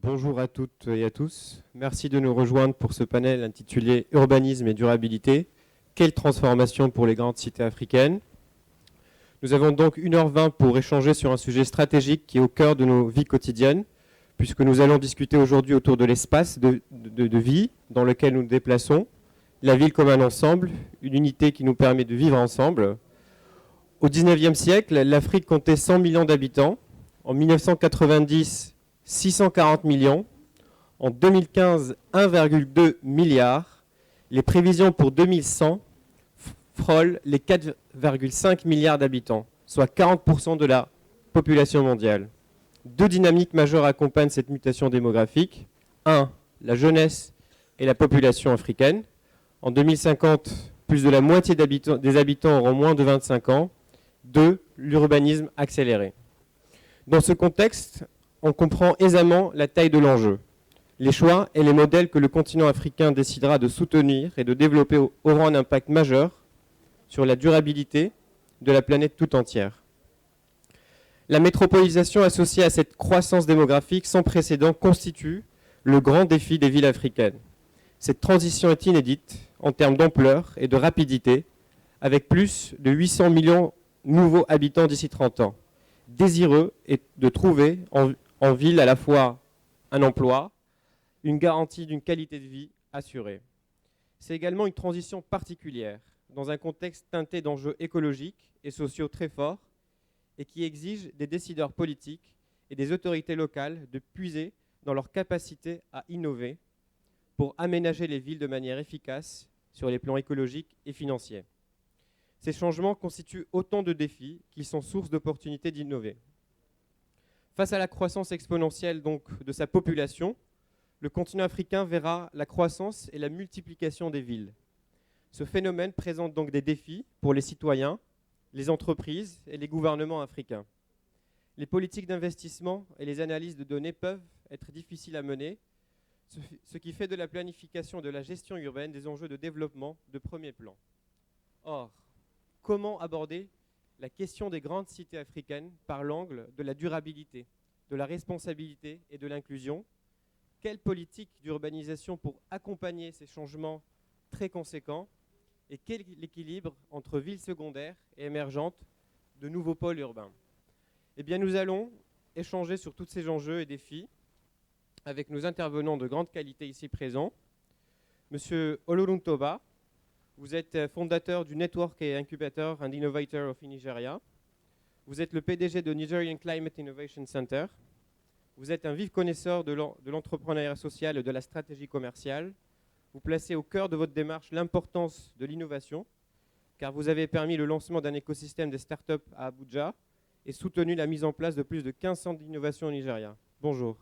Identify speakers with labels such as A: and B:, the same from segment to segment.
A: Bonjour à toutes et à tous. Merci de nous rejoindre pour ce panel intitulé Urbanisme et durabilité. Quelle transformation pour les grandes cités africaines? Nous avons donc 1h20 pour échanger sur un sujet stratégique qui est au cœur de nos vies quotidiennes, puisque nous allons discuter aujourd'hui autour de l'espace de vie dans lequel nous nous déplaçons, la ville comme un ensemble, une unité qui nous permet de vivre ensemble. Au XIXe siècle, l'Afrique comptait 100 millions d'habitants. En 1990, 640 millions. En 2015, 1,2 milliard. Les prévisions pour 2100 frôlent les 4,5 milliards d'habitants, soit 40% de la population mondiale. Deux dynamiques majeures accompagnent cette mutation démographique. 1. La jeunesse et la population africaine. En 2050, plus de la moitié des habitants auront moins de 25 ans. 2. L'urbanisme accéléré. Dans ce contexte, on comprend aisément la taille de l'enjeu. Les choix et les modèles que le continent africain décidera de soutenir et de développer auront un impact majeur sur la durabilité de la planète tout entière. La métropolisation associée à cette croissance démographique sans précédent constitue le grand défi des villes africaines. Cette transition est inédite en termes d'ampleur et de rapidité, avec plus de 800 millions de nouveaux habitants d'ici 30 ans. Désireux est de trouver en ville à la fois un emploi, une garantie d'une qualité de vie assurée. C'est également une transition particulière, dans un contexte teinté d'enjeux écologiques et sociaux très forts, et qui exige des décideurs politiques et des autorités locales de puiser dans leur capacité à innover pour aménager les villes de manière efficace sur les plans écologiques et financiers. Ces changements constituent autant de défis qu'ils sont source d'opportunités d'innover. Face à la croissance exponentielle donc de sa population, le continent africain verra la croissance et la multiplication des villes. Ce phénomène présente donc des défis pour les citoyens, les entreprises et les gouvernements africains. Les politiques d'investissement et les analyses de données peuvent être difficiles à mener, ce qui fait de la planification et de la gestion urbaine des enjeux de développement de premier plan. Or, comment aborder la question des grandes cités africaines par l'angle de la durabilité, de la responsabilité et de l'inclusion? Quelle politique d'urbanisation pour accompagner ces changements très conséquents? Et quel équilibre entre villes secondaires et émergentes de nouveaux pôles urbains? Eh bien, nous allons échanger sur tous ces enjeux et défis avec nos intervenants de grande qualité ici présents. Monsieur Oloruntoba, vous êtes fondateur du Network et Incubator and Innovator of Nigeria. Vous êtes le PDG de Nigerian Climate Innovation Center. Vous êtes un vif connaisseur de l'entrepreneuriat social et de la stratégie commerciale. Vous placez au cœur de votre démarche l'importance de l'innovation, car vous avez permis le lancement d'un écosystème de start-up à Abuja et soutenu la mise en place de plus de 15 centres d'innovation au Nigeria. Bonjour.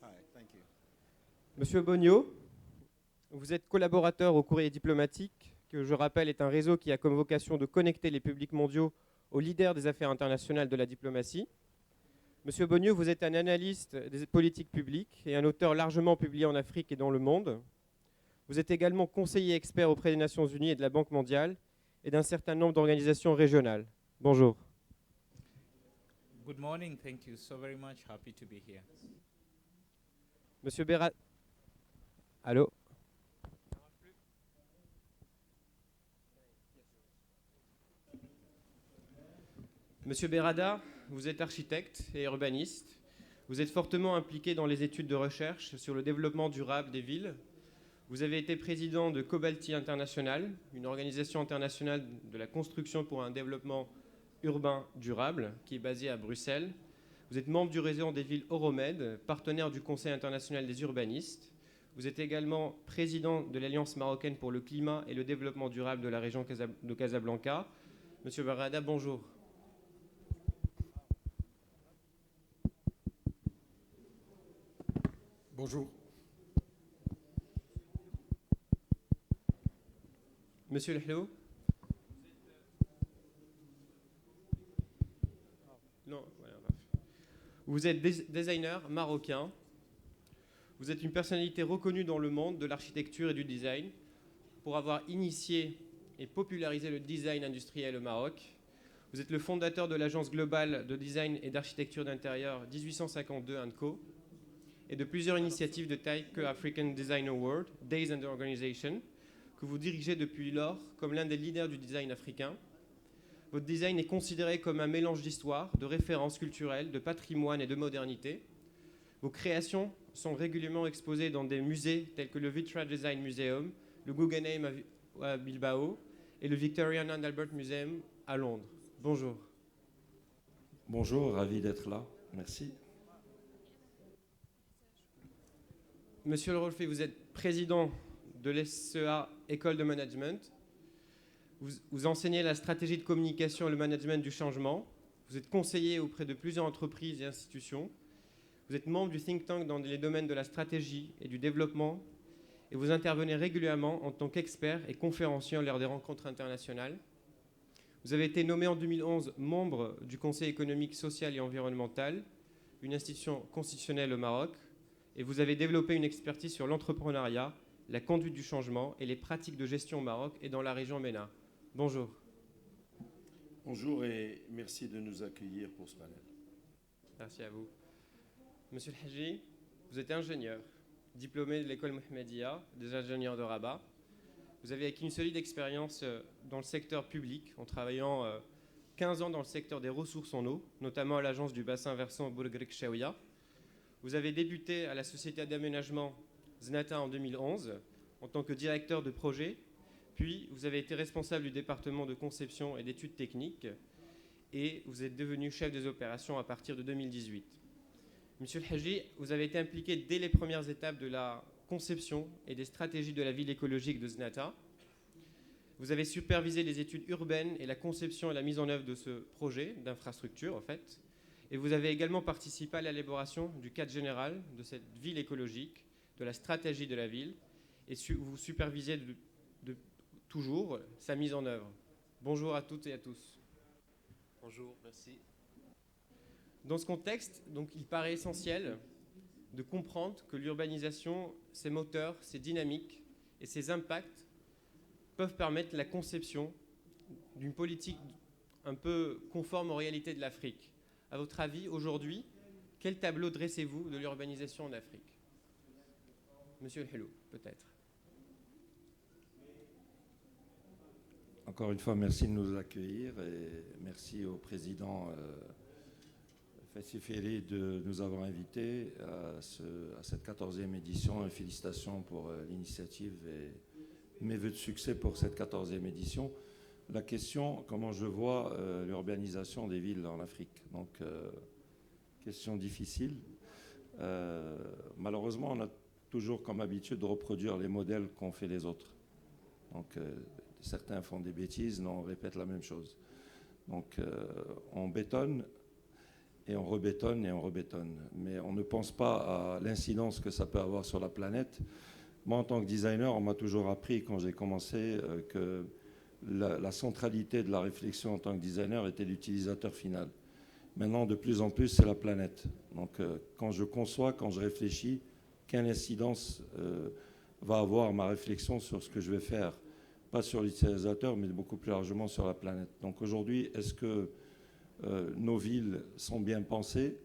B: Hi, thank you.
A: Monsieur Bonio, vous êtes collaborateur au Courrier diplomatique, que je rappelle est un réseau qui a comme vocation de connecter les publics mondiaux aux leaders des affaires internationales de la diplomatie. Monsieur Bonio, vous êtes un analyste des politiques publiques et un auteur largement publié en Afrique et dans le monde. Vous êtes également conseiller expert auprès des Nations Unies et de la Banque mondiale et d'un certain nombre d'organisations régionales. Bonjour.
C: Good morning, thank you. So very much happy to be here.
A: Monsieur Berada. Allô? Monsieur Berada, vous êtes architecte et urbaniste. Vous êtes fortement impliqué dans les études de recherche sur le développement durable des villes. Vous avez été président de Cobalti International, une organisation internationale de la construction pour un développement urbain durable qui est basée à Bruxelles. Vous êtes membre du réseau des villes Euromed, partenaire du Conseil international des urbanistes. Vous êtes également président de l'Alliance marocaine pour le climat et le développement durable de la région de Casablanca. Monsieur Berada, bonjour.
B: Bonjour.
A: Monsieur Lehlo. Non, voilà. Vous êtes designer marocain. Vous êtes une personnalité reconnue dans le monde de l'architecture et du design pour avoir initié et popularisé le design industriel au Maroc. Vous êtes le fondateur de l'agence globale de design et d'architecture d'intérieur 1852 & Co. et de plusieurs initiatives de taille que African Design Award, Days and Organization, que vous dirigez depuis lors comme l'un des leaders du design africain. Votre design est considéré comme un mélange d'histoire, de références culturelles, de patrimoine et de modernité. Vos créations sont régulièrement exposées dans des musées tels que le Vitra Design Museum, le Guggenheim à Bilbao et le Victorian and Albert Museum à Londres. Bonjour.
B: Bonjour, ravi d'être là. Merci.
A: Monsieur Le Rolfé, vous êtes président de l'SEA École de Management. Vous enseignez la stratégie de communication et le management du changement. Vous êtes conseiller auprès de plusieurs entreprises et institutions. Vous êtes membre du think tank dans les domaines de la stratégie et du développement. Et vous intervenez régulièrement en tant qu'expert et conférencier lors des rencontres internationales. Vous avez été nommé en 2011 membre du Conseil économique, social et environnemental, une institution constitutionnelle au Maroc, et vous avez développé une expertise sur l'entrepreneuriat, la conduite du changement et les pratiques de gestion au Maroc et dans la région MENA. Bonjour.
B: Bonjour et merci de nous accueillir pour ce panel.
A: Merci à vous. Monsieur El Hadji, vous êtes ingénieur, diplômé de l'école Mohammedia, des ingénieurs de Rabat. Vous avez acquis une solide expérience dans le secteur public en travaillant 15 ans dans le secteur des ressources en eau, notamment à l'agence du bassin versant Bourg-Grec Chaouia. Vous avez débuté à la société d'aménagement Znata en 2011 en tant que directeur de projet, puis vous avez été responsable du département de conception et d'études techniques et vous êtes devenu chef des opérations à partir de 2018. Monsieur El Hadji, vous avez été impliqué dès les premières étapes de la conception et des stratégies de la ville écologique de Znata. Vous avez supervisé les études urbaines et la conception et la mise en œuvre de ce projet d'infrastructure, en fait. Et vous avez également participé à l'élaboration du cadre général de cette ville écologique, de la stratégie de la ville, et vous supervisez toujours sa mise en œuvre. Bonjour à toutes et à tous.
D: Bonjour, merci.
A: Dans ce contexte, donc, il paraît essentiel de comprendre que l'urbanisation, ses moteurs, ses dynamiques et ses impacts peuvent permettre la conception d'une politique un peu conforme aux réalités de l'Afrique. À votre avis, aujourd'hui, quel tableau dressez-vous de l'urbanisation en Afrique? Monsieur El Hello, peut-être.
B: Encore une fois, merci de nous accueillir et merci au président Fassiferi de nous avoir invités à cette 14e édition. Et félicitations pour l'initiative et mes voeux de succès pour cette 14e édition. La question, comment je vois l'urbanisation des villes en Afrique. Donc, question difficile. Malheureusement, on a toujours comme habitude de reproduire les modèles qu'ont fait les autres. Donc, certains font des bêtises, non, on répète la même chose. Donc, on bétonne et on rebétonne et on rebétonne. Mais on ne pense pas à l'incidence que ça peut avoir sur la planète. Moi, en tant que designer, on m'a toujours appris, quand j'ai commencé, que la centralité de la réflexion en tant que designer était l'utilisateur final. Maintenant, de plus en plus, c'est la planète. Donc, quand je conçois, quand je réfléchis, quelle incidence va avoir ma réflexion sur ce que je vais faire? Pas sur l'utilisateur, mais beaucoup plus largement sur la planète. Donc, aujourd'hui, est-ce que nos villes sont bien pensées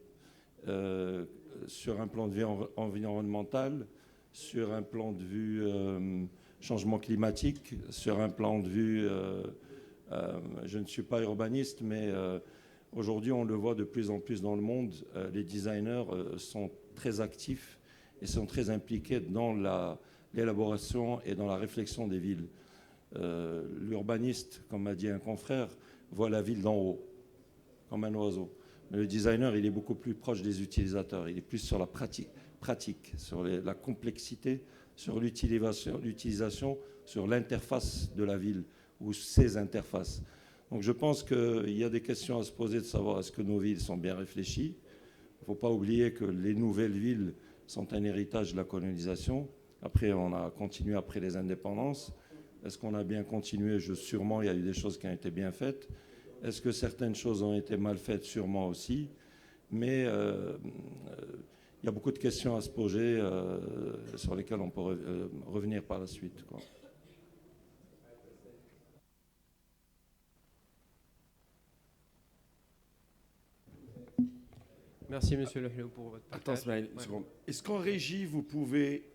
B: sur un plan de vue environnemental, sur un plan de vue changement climatique, sur un plan de vue, je ne suis pas urbaniste, mais aujourd'hui on le voit de plus en plus dans le monde, les designers sont très actifs et sont très impliqués dans l'élaboration et dans la réflexion des villes. L'urbaniste, comme m'a dit un confrère, voit la ville d'en haut, comme un oiseau. Mais le designer, il est beaucoup plus proche des utilisateurs, il est plus sur la pratique, sur la complexité, sur l'utilisation, sur l'interface de la ville ou ses interfaces. Donc je pense qu'il y a des questions à se poser de savoir est-ce que nos villes sont bien réfléchies. Il ne faut pas oublier que les nouvelles villes sont un héritage de la colonisation. Après, on a continué après les indépendances. Est-ce qu'on a bien continué? Sûrement, il y a eu des choses qui ont été bien faites. Est-ce que certaines choses ont été mal faites? Sûrement aussi. Mais il y a beaucoup de questions à se poser sur lesquelles on peut revenir par la suite, quoi.
A: Merci, monsieur Lehelou, pour votre
B: Attends,
A: partage.
B: Smaïl, une
A: Ouais.
B: seconde. Est-ce qu'en régie, vous pouvez,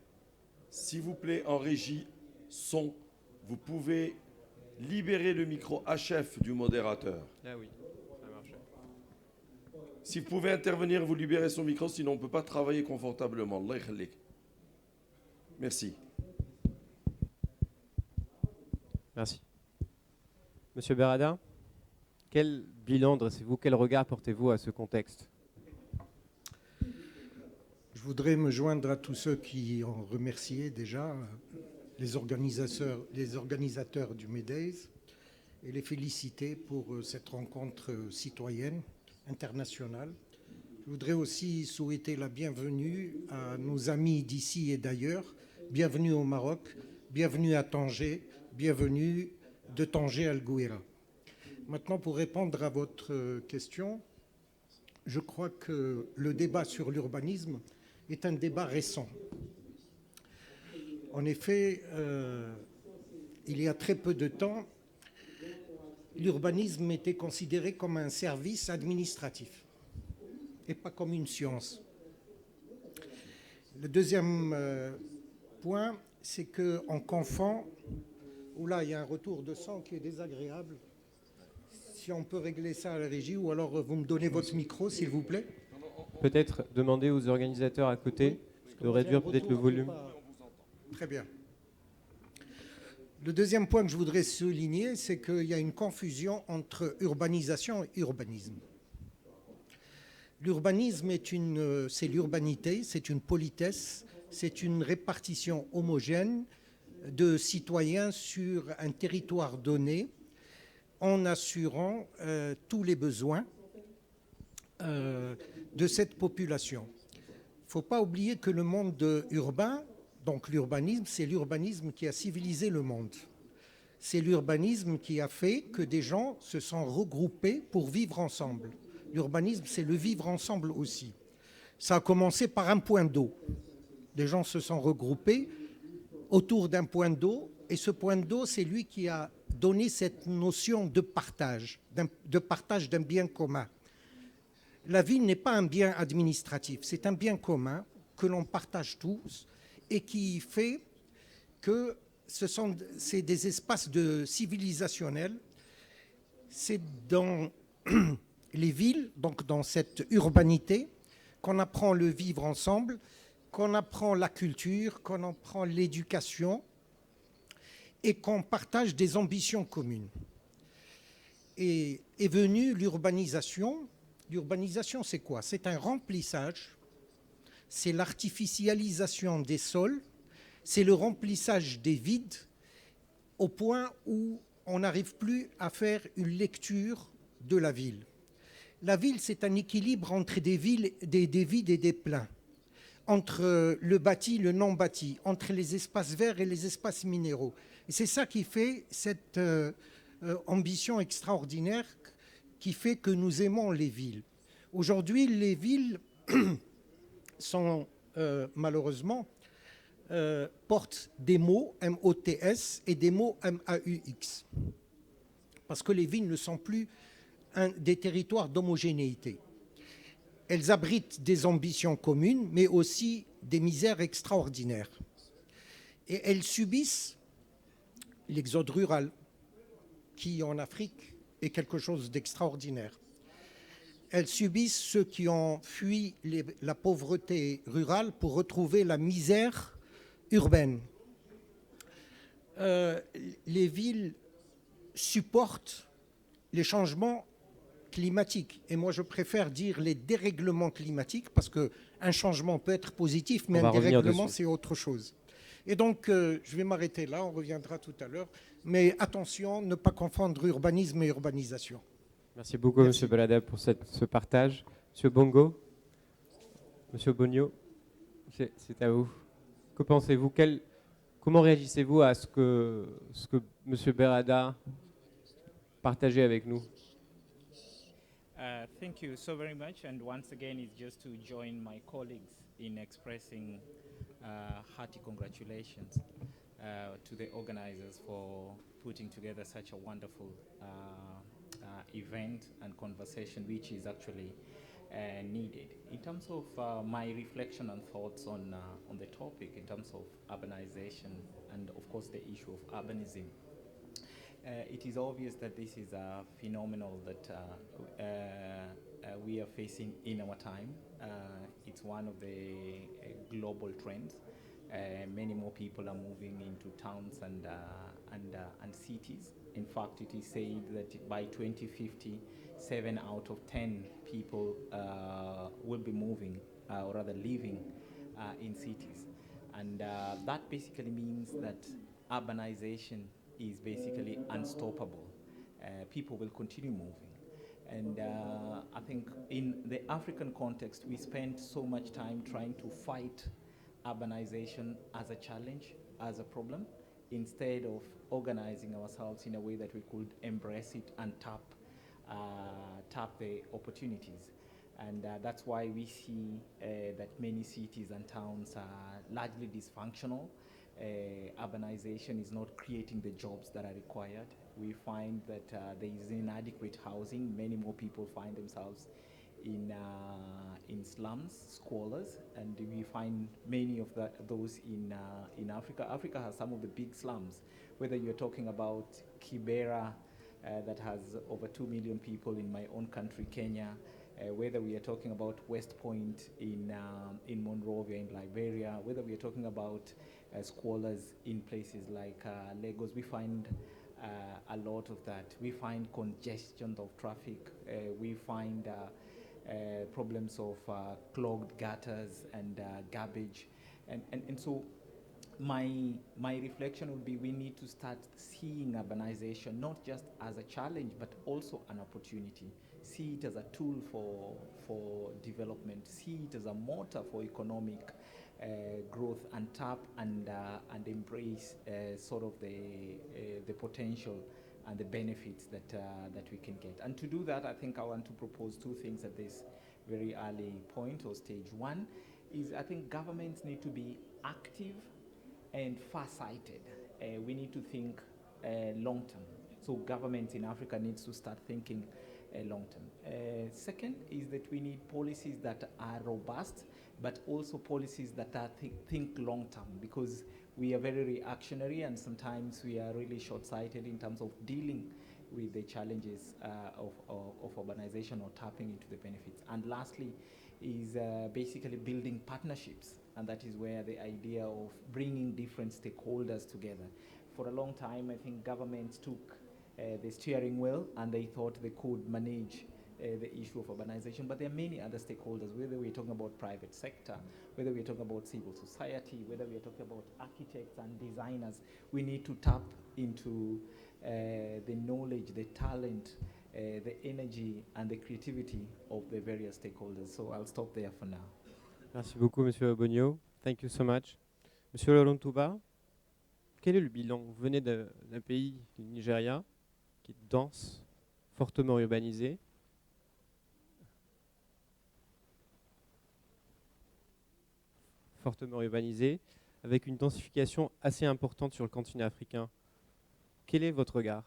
B: s'il vous plaît, en régie, son, vous pouvez libérer le micro HF du modérateur?
A: Ah oui, ça marche.
B: Si vous pouvez intervenir, vous libérez son micro, sinon on ne peut pas travailler confortablement. Allah yakhlik. Merci.
A: Merci. Monsieur Berada, quel bilan dressez-vous, quel regard portez-vous à ce contexte?
E: Je voudrais me joindre à tous ceux qui ont remercié déjà les organisateurs du MEDES et les féliciter pour cette rencontre citoyenne internationale. Je voudrais aussi souhaiter la bienvenue à nos amis d'ici et d'ailleurs. Bienvenue au Maroc, bienvenue à Tanger, bienvenue de Tanger à El Gouira. Maintenant, pour répondre à votre question, je crois que le débat sur l'urbanisme est un débat récent. En effet, il y a très peu de temps, l'urbanisme était considéré comme un service administratif et pas comme une science. Le deuxième point, c'est qu'on confond... Oula, il y a un retour de son qui est désagréable. Si on peut régler ça à la régie, ou alors vous me donnez votre micro, s'il vous plaît.
A: Peut-être demander aux organisateurs à côté de réduire peut-être le volume.
E: Très bien. Le deuxième point que je voudrais souligner, c'est qu'il y a une confusion entre urbanisation et urbanisme. L'urbanisme c'est l'urbanité, c'est une politesse, c'est une répartition homogène de citoyens sur un territoire donné en assurant tous les besoins de cette population. Il ne faut pas oublier que le monde urbain, donc l'urbanisme, c'est l'urbanisme qui a civilisé le monde. C'est l'urbanisme qui a fait que des gens se sont regroupés pour vivre ensemble. L'urbanisme, c'est le vivre ensemble aussi. Ça a commencé par un point d'eau. Des gens se sont regroupés autour d'un point d'eau, et ce point d'eau, c'est lui qui a donné cette notion de partage d'un bien commun. La ville n'est pas un bien administratif, c'est un bien commun que l'on partage tous et qui fait que c'est des espaces civilisationnels. C'est dans les villes, donc dans cette urbanité, qu'on apprend le vivre ensemble, qu'on apprend la culture, qu'on apprend l'éducation et qu'on partage des ambitions communes. Et est venue l'urbanisation. L'urbanisation, c'est quoi? C'est un remplissage, c'est l'artificialisation des sols, c'est le remplissage des vides au point où on n'arrive plus à faire une lecture de la ville. La ville, c'est un équilibre entre des vides et des pleins, entre le bâti, le non bâti, entre les espaces verts et les espaces minéraux. Et c'est ça qui fait cette ambition extraordinaire qui fait que nous aimons les villes. Aujourd'hui, les villes sont malheureusement portent des mots M-O-T-S et des mots M-A-U-X. Parce que les villes ne sont plus des territoires d'homogénéité. Elles abritent des ambitions communes, mais aussi des misères extraordinaires. Et elles subissent l'exode rural, qui en Afrique est quelque chose d'extraordinaire. Elles subissent ceux qui ont fui la pauvreté rurale pour retrouver la misère urbaine. Les villes supportent les changements climatiques. Et moi, je préfère dire les dérèglements climatiques, parce qu'un changement peut être positif, mais un dérèglement, c'est autre chose. Et donc, je vais m'arrêter là, on reviendra tout à l'heure. Mais attention, ne pas confondre urbanisme et urbanisation.
A: Merci beaucoup, Monsieur Belada, pour ce partage. Monsieur Bongo, Monsieur Bonio, c'est à vous. Que pensez-vous? Comment réagissez-vous à ce que Monsieur Berada partageait avec nous?
C: Thank you so very much. And once again, it's just to join my colleagues in expressing hearty congratulations to the organizers for putting together such a wonderful event and conversation, which is actually needed. In terms of my reflection and thoughts on the topic, in terms of urbanization and of course the issue of urbanism, it is obvious that this is a phenomenon that we are facing in our time. It's one of the global trends. Many more people are moving into towns and cities. In fact, it is said that by 2050, 7 out of 10 people will be moving, or rather living, in cities. And that basically means that urbanization is basically unstoppable. People will continue moving. And I think in the African context, we spend so much time trying to fight urbanization as a challenge, as a problem, instead of organizing ourselves in a way that we could embrace it and tap the opportunities. And that's why we see that many cities and towns are largely dysfunctional. Urbanization is not creating the jobs that are required. We find that there is inadequate housing. Many more people find themselves in slums, squalors, and we find many of those in Africa. Africa has some of the big slums, whether you're talking about Kibera, that has over 2 million people in my own country, Kenya, whether we are talking about West Point in Monrovia in Liberia, whether we are talking about squalors in places like Lagos, we find a lot of that. We find congestion of traffic. We find problems of clogged gutters and garbage. And so my reflection would be we need to start seeing urbanization not just as a challenge but also an opportunity. See it as a tool for development. See it as a motor for economic growth, and tap and embrace sort of the potential and the benefits that we can get. And to do that, I think I want to propose two things at this very early point or stage. One is I think governments need to be active and far-sighted. We need to think long-term. So governments in Africa needs to start thinking long-term. Second is that we need policies that are robust, but also policies that are think long-term, because we are very reactionary and sometimes we are really short-sighted in terms of dealing with the challenges of urbanization or tapping into the benefits. And lastly is basically building partnerships, and that is where the idea of bringing different stakeholders together. For a long time, I think governments took the steering wheel and they thought they could manage the issue of urbanization, but there are many other stakeholders, whether we're talking about private sector, whether we're talking about civil society, whether we're talking about architects and designers. We need to tap into the knowledge, the talent, the energy and the creativity of the various stakeholders. So I'll stop there for now.
A: Merci beaucoup, Monsieur Bonio. Thank you so much. Monsieur Laurent Touba, quel est le bilan? Vous venez d'un pays, du Nigeria, qui est dense, fortement urbanisé. Avec une densification assez importante sur le continent africain. Quel est votre regard?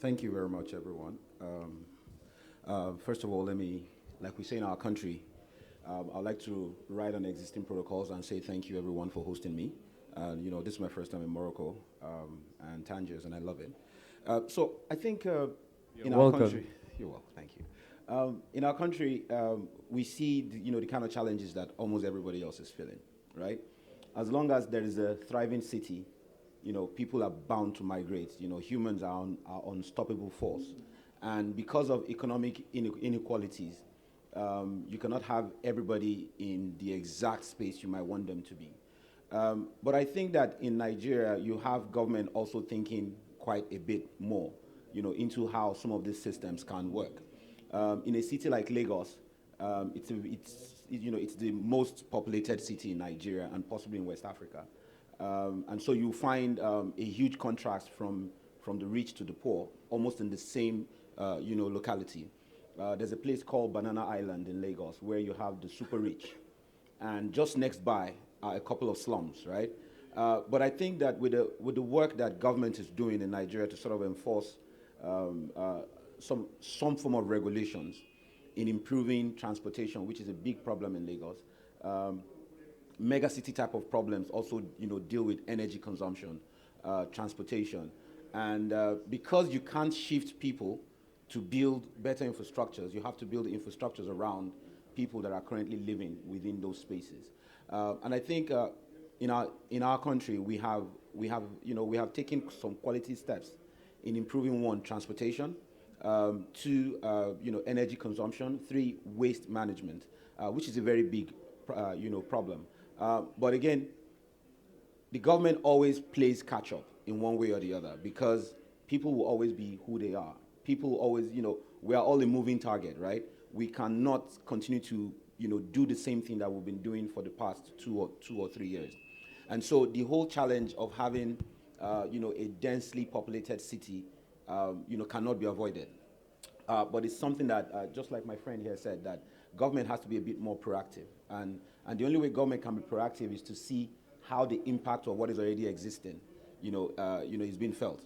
F: Thank you very much, everyone. First of all, like we say in our country, I'd like to write on existing protocols and say thank you, everyone, for hosting me. This is my first time in Morocco and Tangiers, and I love it. So I think in our country, you're welcome. Thank you. In our country, we see the kind of challenges that almost everybody else is feeling, right? As long as there is a thriving city, people are bound to migrate. Humans are unstoppable force. And because of economic inequalities, you cannot have everybody in the exact space you might want them to be. But I think that in Nigeria, you have government also thinking quite a bit more, into how some of these systems can work. In a city like Lagos, it's the most populated city in Nigeria and possibly in West Africa. And so you find a huge contrast from the rich to the poor, almost in the same locality. There's a place called Banana Island in Lagos where you have the super rich, and just next by are a couple of slums, right? But I think that with the work that government is doing in Nigeria to sort of enforce some form of regulations in improving transportation, which is a big problem in Lagos, mega city type of problems also, deal with energy consumption, transportation, and because you can't shift people to build better infrastructures, you have to build infrastructures around people that are currently living within those spaces. And I think in our country we have taken some quality steps in improving, one, transportation, two, energy consumption, three, waste management, which is a very big problem. But again, the government always plays catch up in one way or the other, because people will always be who they are. People will always, we are all a moving target, right? We cannot continue to, do the same thing that we've been doing for the past two or 3 years. And so the whole challenge of having, a densely populated city, cannot be avoided. But it's something that, just like my friend here said, that government has to be a bit more proactive. And the only way government can be proactive is to see how the impact of what is already existing, is being felt.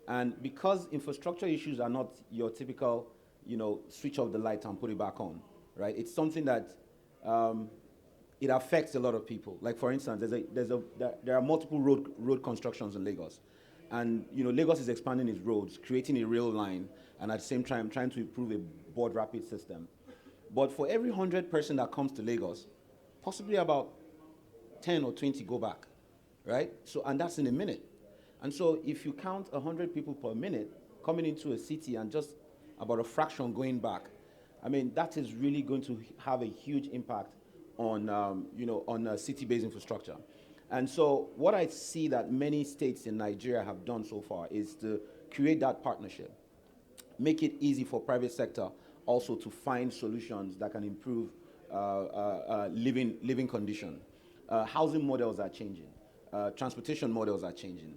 F: And because infrastructure issues are not your typical, switch off the light and put it back on, right? It's something that it affects a lot of people. Like, for instance, there are multiple road constructions in Lagos. And, Lagos is expanding its roads, creating a rail line, and at the same time trying to improve a board rapid system. But for every 100 person that comes to Lagos, possibly about 10 or 20 go back, right? So, and that's in a minute. And so if you count 100 people per minute coming into a city and just about a fraction going back, I mean, that is really going to have a huge impact on, on city-based infrastructure. And so what I see that many states in Nigeria have done so far is to create that partnership, make it easy for private sector also to find solutions that can improve living condition. Housing models are changing. Transportation models are changing.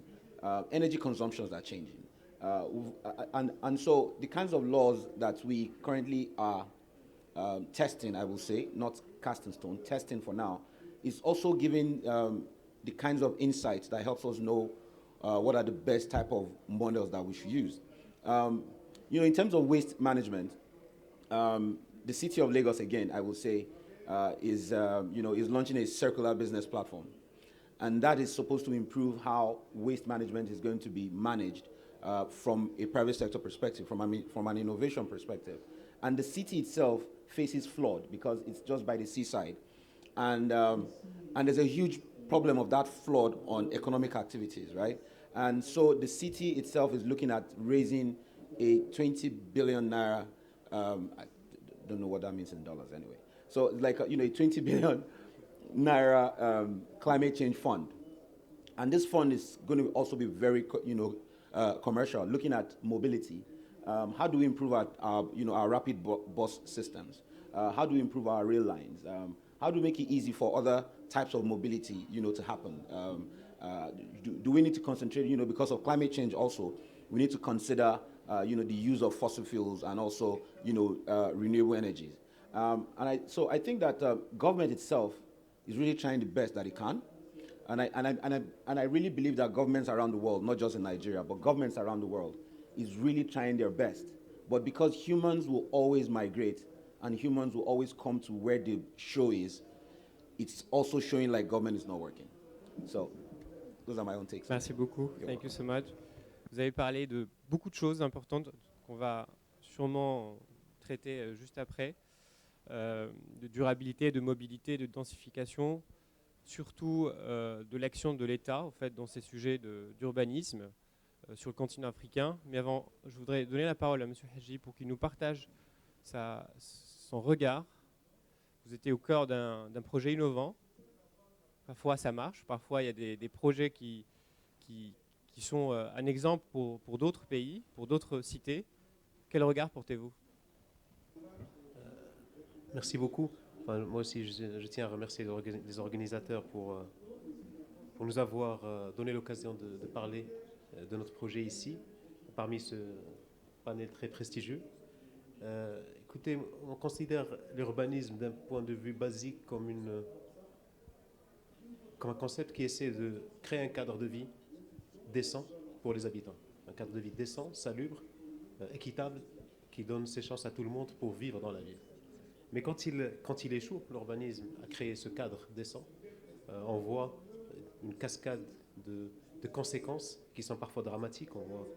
F: Energy consumptions are changing. And so the kinds of laws that we currently are testing, I will say, not cast in stone, testing for now, is also giving the kinds of insights that helps us know what are the best type of models that we should use. In terms of waste management, the city of Lagos, again, I will say, is launching a circular business platform. And that is supposed to improve how waste management is going to be managed from a private sector perspective, from an innovation perspective. And the city itself faces flood because it's just by the seaside. And there's a huge problem of that flood on economic activities, right? And so the city itself is looking at raising a 20 billion naira, I don't know what that means in dollars anyway. So like, a 20 billion naira climate change fund. And this fund is going to also be very, commercial, looking at mobility. How do we improve our rapid bus systems? How do we improve our rail lines? How do we make it easy for other types of mobility, to happen? Do we need to concentrate, because of climate change also, we need to consider, the use of fossil fuels and also, renewable energies. So I think that government itself is really trying the best that it can. And I really believe that governments around the world, not just in Nigeria, but governments around the world, is really trying their best. But because humans will always migrate and humans will always come to where the show is, it's also showing like government is not working. So those are my own takes.
A: Merci beaucoup. Thank you so much. Vous avez parlé de beaucoup de choses importantes qu'on va sûrement traiter juste après, de durabilité, de mobilité, de densification, surtout de l'action de l'État en fait, dans ces sujets d'urbanisme sur le continent africain. Mais avant, je voudrais donner la parole à M. Hadji pour qu'il nous partage son regard. Vous étiez au cœur d'un projet innovant. Parfois, ça marche. Parfois, il y a des projets qui sont un exemple pour d'autres pays, pour d'autres cités. Quel regard portez-vous ?
D: Merci beaucoup. Enfin, moi aussi, je tiens à remercier les organisateurs pour nous avoir donné l'occasion de parler de notre projet ici, parmi ce panel très prestigieux. Écoutez, on considère l'urbanisme d'un point de vue basique comme comme un concept qui essaie de créer un cadre de vie décent pour les habitants. Un cadre de vie décent, salubre, équitable, qui donne ses chances à tout le monde pour vivre dans la ville. Mais quand il échoue, l'urbanisme, à créer ce cadre décent, on voit une cascade de conséquences qui sont parfois dramatiques. On voit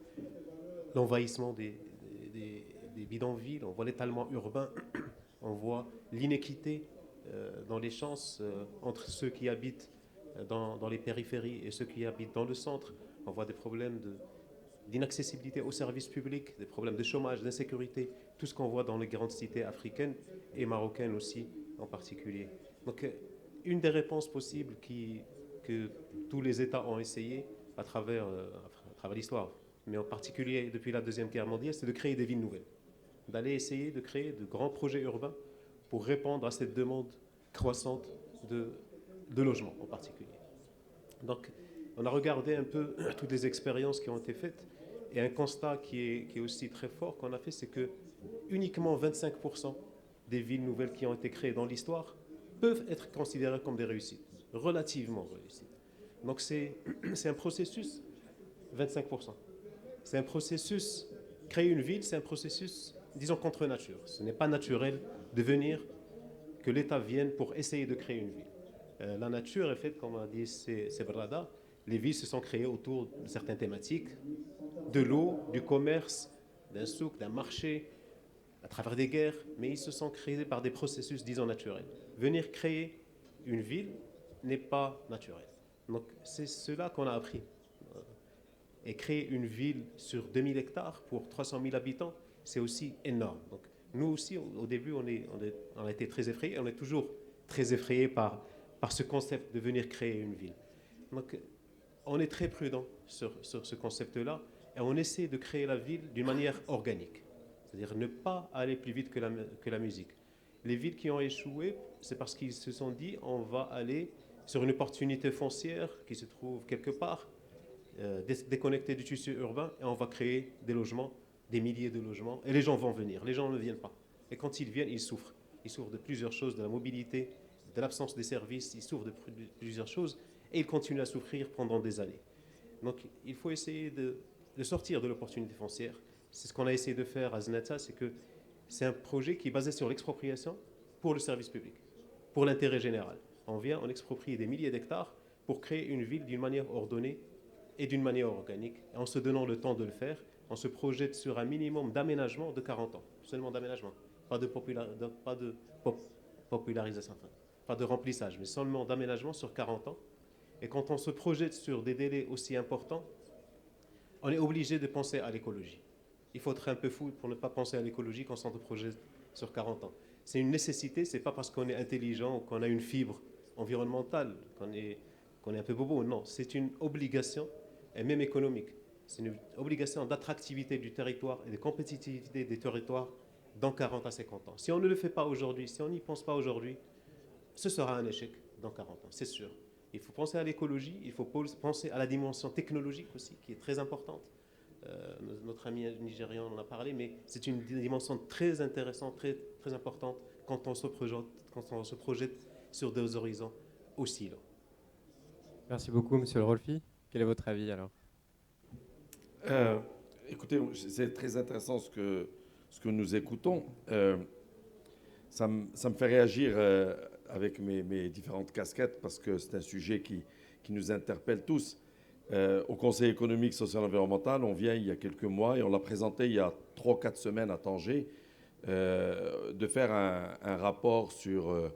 D: l'envahissement des bidonvilles, on voit l'étalement urbain, on voit l'inéquité dans les chances entre ceux qui habitent dans les périphéries et ceux qui habitent dans le centre. On voit des problèmes d'inaccessibilité aux services publics, des problèmes de chômage, d'insécurité, tout ce qu'on voit dans les grandes cités africaines et marocaines aussi en particulier. Donc, une des réponses possibles que tous les États ont essayé à travers l'histoire, mais en particulier depuis la Deuxième Guerre mondiale, c'est de créer des villes nouvelles, d'aller essayer de créer de grands projets urbains pour répondre à cette demande croissante de logement en particulier. Donc, on a regardé un peu toutes les expériences qui ont été faites et un constat qui est aussi très fort qu'on a fait, c'est que uniquement 25% des villes nouvelles qui ont été créées dans l'histoire peuvent être considérées comme des réussites, relativement réussites. Donc c'est un processus, 25%. C'est un processus, créer une ville, c'est un processus, disons, contre nature. Ce n'est pas naturel de venir, que l'État vienne pour essayer de créer une ville. La nature est faite, comme a dit Sebrada, les villes se sont créées autour de certaines thématiques, de l'eau, du commerce, d'un souk, d'un marché, à travers des guerres, mais ils se sont créés par des processus, disons, naturels. Venir créer une ville n'est pas naturel. Donc c'est cela qu'on a appris. Et créer une ville sur 2000 hectares pour 300 000 habitants, c'est aussi énorme. Donc nous aussi, au début, on a été très effrayés, on est toujours très effrayés par ce concept de venir créer une ville. Donc on est très prudent sur ce concept-là et on essaie de créer la ville d'une manière organique. C'est-à-dire ne pas aller plus vite que la musique. Les villes qui ont échoué, c'est parce qu'ils se sont dit on va aller sur une opportunité foncière qui se trouve quelque part, déconnectée du tissu urbain, et on va créer des logements, des milliers de logements, et les gens vont venir. Les gens ne viennent pas. Et quand ils viennent, ils souffrent. Ils souffrent de plusieurs choses, de la mobilité, de l'absence des services, ils souffrent de plusieurs choses, et ils continuent à souffrir pendant des années. Donc il faut essayer de sortir de l'opportunité foncière. C'est ce qu'on a essayé de faire à Znata, c'est que c'est un projet qui est basé sur l'expropriation pour le service public, pour l'intérêt général. On vient, on exproprie des milliers d'hectares pour créer une ville d'une manière ordonnée et d'une manière organique. Et en se donnant le temps de le faire, on se projette sur un minimum d'aménagement de 40 ans. Seulement d'aménagement, pas de popularisation, enfin, pas de remplissage, mais seulement d'aménagement sur 40 ans. Et quand on se projette sur des délais aussi importants, on est obligé de penser à l'écologie. Il faut être un peu fou pour ne pas penser à l'écologie quand on se projette sur 40 ans. C'est une nécessité, c'est pas parce qu'on est intelligent ou qu'on a une fibre environnementale, qu'on est un peu bobo, non. C'est une obligation, et même économique. C'est une obligation d'attractivité du territoire et de compétitivité des territoires dans 40 à 50 ans. Si on ne le fait pas aujourd'hui, si on n'y pense pas aujourd'hui, ce sera un échec dans 40 ans, c'est sûr. Il faut penser à l'écologie, il faut penser à la dimension technologique aussi, qui est très importante. Notre ami nigérian en a parlé, mais c'est une dimension très intéressante, très, très importante quand on se projette sur des horizons aussi longs.
A: Merci beaucoup, Monsieur le Rolfi. Quel est votre avis alors ?
B: Écoutez, c'est très intéressant ce que nous écoutons. Ça me fait réagir avec mes différentes casquettes parce que c'est un sujet qui nous interpelle tous. Au Conseil économique, social et environnemental, on vient il y a quelques mois et on l'a présenté il y a 3 ou 4 semaines à Tanger, de faire un rapport sur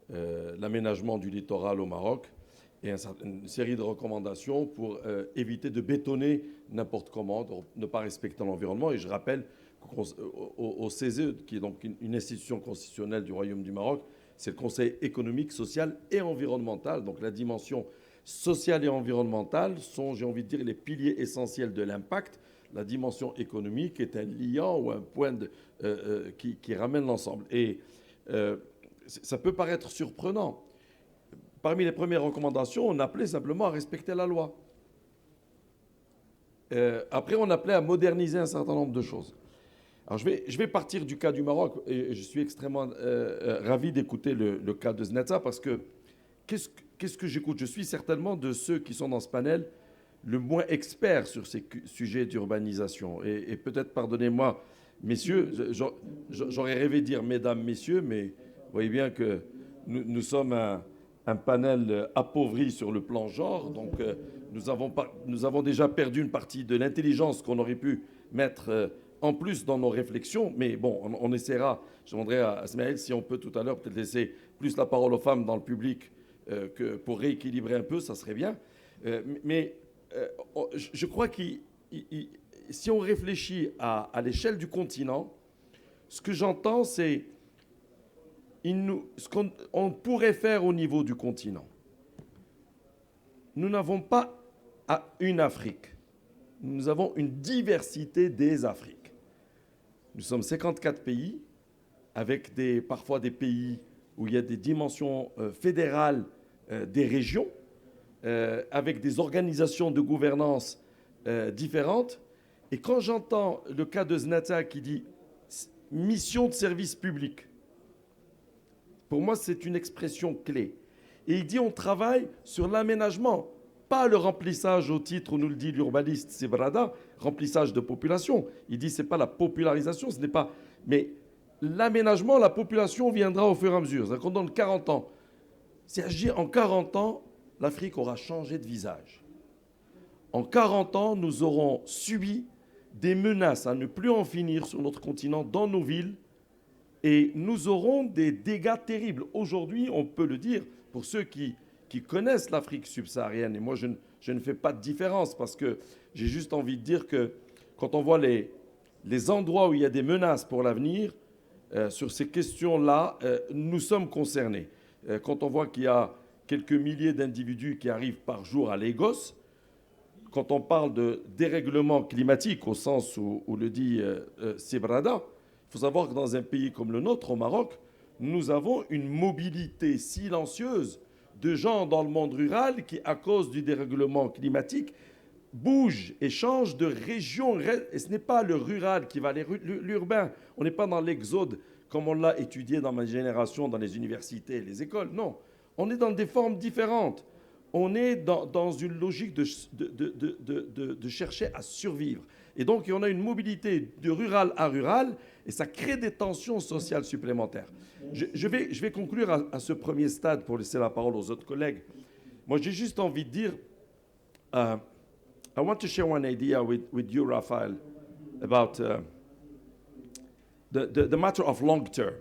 B: l'aménagement du littoral au Maroc et une série de recommandations pour éviter de bétonner n'importe comment, de ne pas respecter l'environnement. Et je rappelle au CESE, qui est donc une institution constitutionnelle du Royaume du Maroc, c'est le Conseil économique, social et environnemental. Donc la dimension sociale et environnementale sont, j'ai envie de dire, les piliers essentiels de l'impact. La dimension économique est un liant ou un point qui ramène l'ensemble. Et ça peut paraître surprenant. Parmi les premières recommandations, on appelait simplement à respecter la loi. Après, on appelait à moderniser un certain nombre de choses. Alors, je vais partir du cas du Maroc et je suis extrêmement ravi d'écouter le cas de Znata parce que qu'est-ce que j'écoute? Je suis certainement de ceux qui sont dans ce panel le moins expert sur ces sujets d'urbanisation. Et peut-être, pardonnez-moi, messieurs, j'aurais rêvé de dire mesdames, messieurs, mais vous voyez bien que nous sommes un panel appauvri sur le plan genre, donc nous avons déjà perdu une partie de l'intelligence qu'on aurait pu mettre en plus dans nos réflexions, mais bon, on essaiera. Je demanderai à Ismaël si on peut tout à l'heure peut-être laisser plus la parole aux femmes dans le public que pour rééquilibrer un peu, ça serait bien. Je crois que si on réfléchit à l'échelle du continent, ce que j'entends, c'est ce qu'on pourrait faire au niveau du continent. Nous n'avons pas une Afrique. Nous avons une diversité des Afriques. Nous sommes 54 pays, avec parfois des pays où il y a des dimensions fédérales des régions, avec des organisations de gouvernance différentes. Et quand j'entends le cas de Znata qui dit « mission de service public », pour moi, c'est une expression clé. Et il dit on travaille sur l'aménagement, pas le remplissage au titre où nous le dit l'urbaniste Sebrada, remplissage de population. Il dit c'est pas la popularisation, ce n'est pas... Mais l'aménagement, la population viendra au fur et à mesure. C'est-à-dire qu'on donne 40 ans. C'est-à-dire en 40 ans, l'Afrique aura changé de visage. En 40 ans, nous aurons subi des menaces à ne plus en finir sur notre continent, dans nos villes, et nous aurons des dégâts terribles. Aujourd'hui, on peut le dire, pour ceux qui connaissent l'Afrique subsaharienne, et moi je ne fais pas de différence, parce que j'ai juste envie de dire que quand on voit les endroits où il y a des menaces pour l'avenir, sur ces questions-là, nous sommes concernés. Quand on voit qu'il y a quelques milliers d'individus qui arrivent par jour à Lagos, quand on parle de dérèglement climatique, au sens où le dit Sebrada, il faut savoir que dans un pays comme le nôtre, au Maroc, nous avons une mobilité silencieuse de gens dans le monde rural qui, à cause du dérèglement climatique, bougent et changent de région. Et ce n'est pas le rural qui va aller l'urbain. On n'est pas dans l'exode comme on l'a étudié dans ma génération, dans les universités et les écoles. Non, on est dans des formes différentes. On est dans une logique de chercher à survivre. Et donc, on a une mobilité de rural à rural, et ça crée des tensions sociales supplémentaires. Je vais conclure à ce premier stade pour laisser la parole aux autres collègues. Moi, j'ai juste envie de dire, I want to share one idea with you, Raphael, about the matter of long term.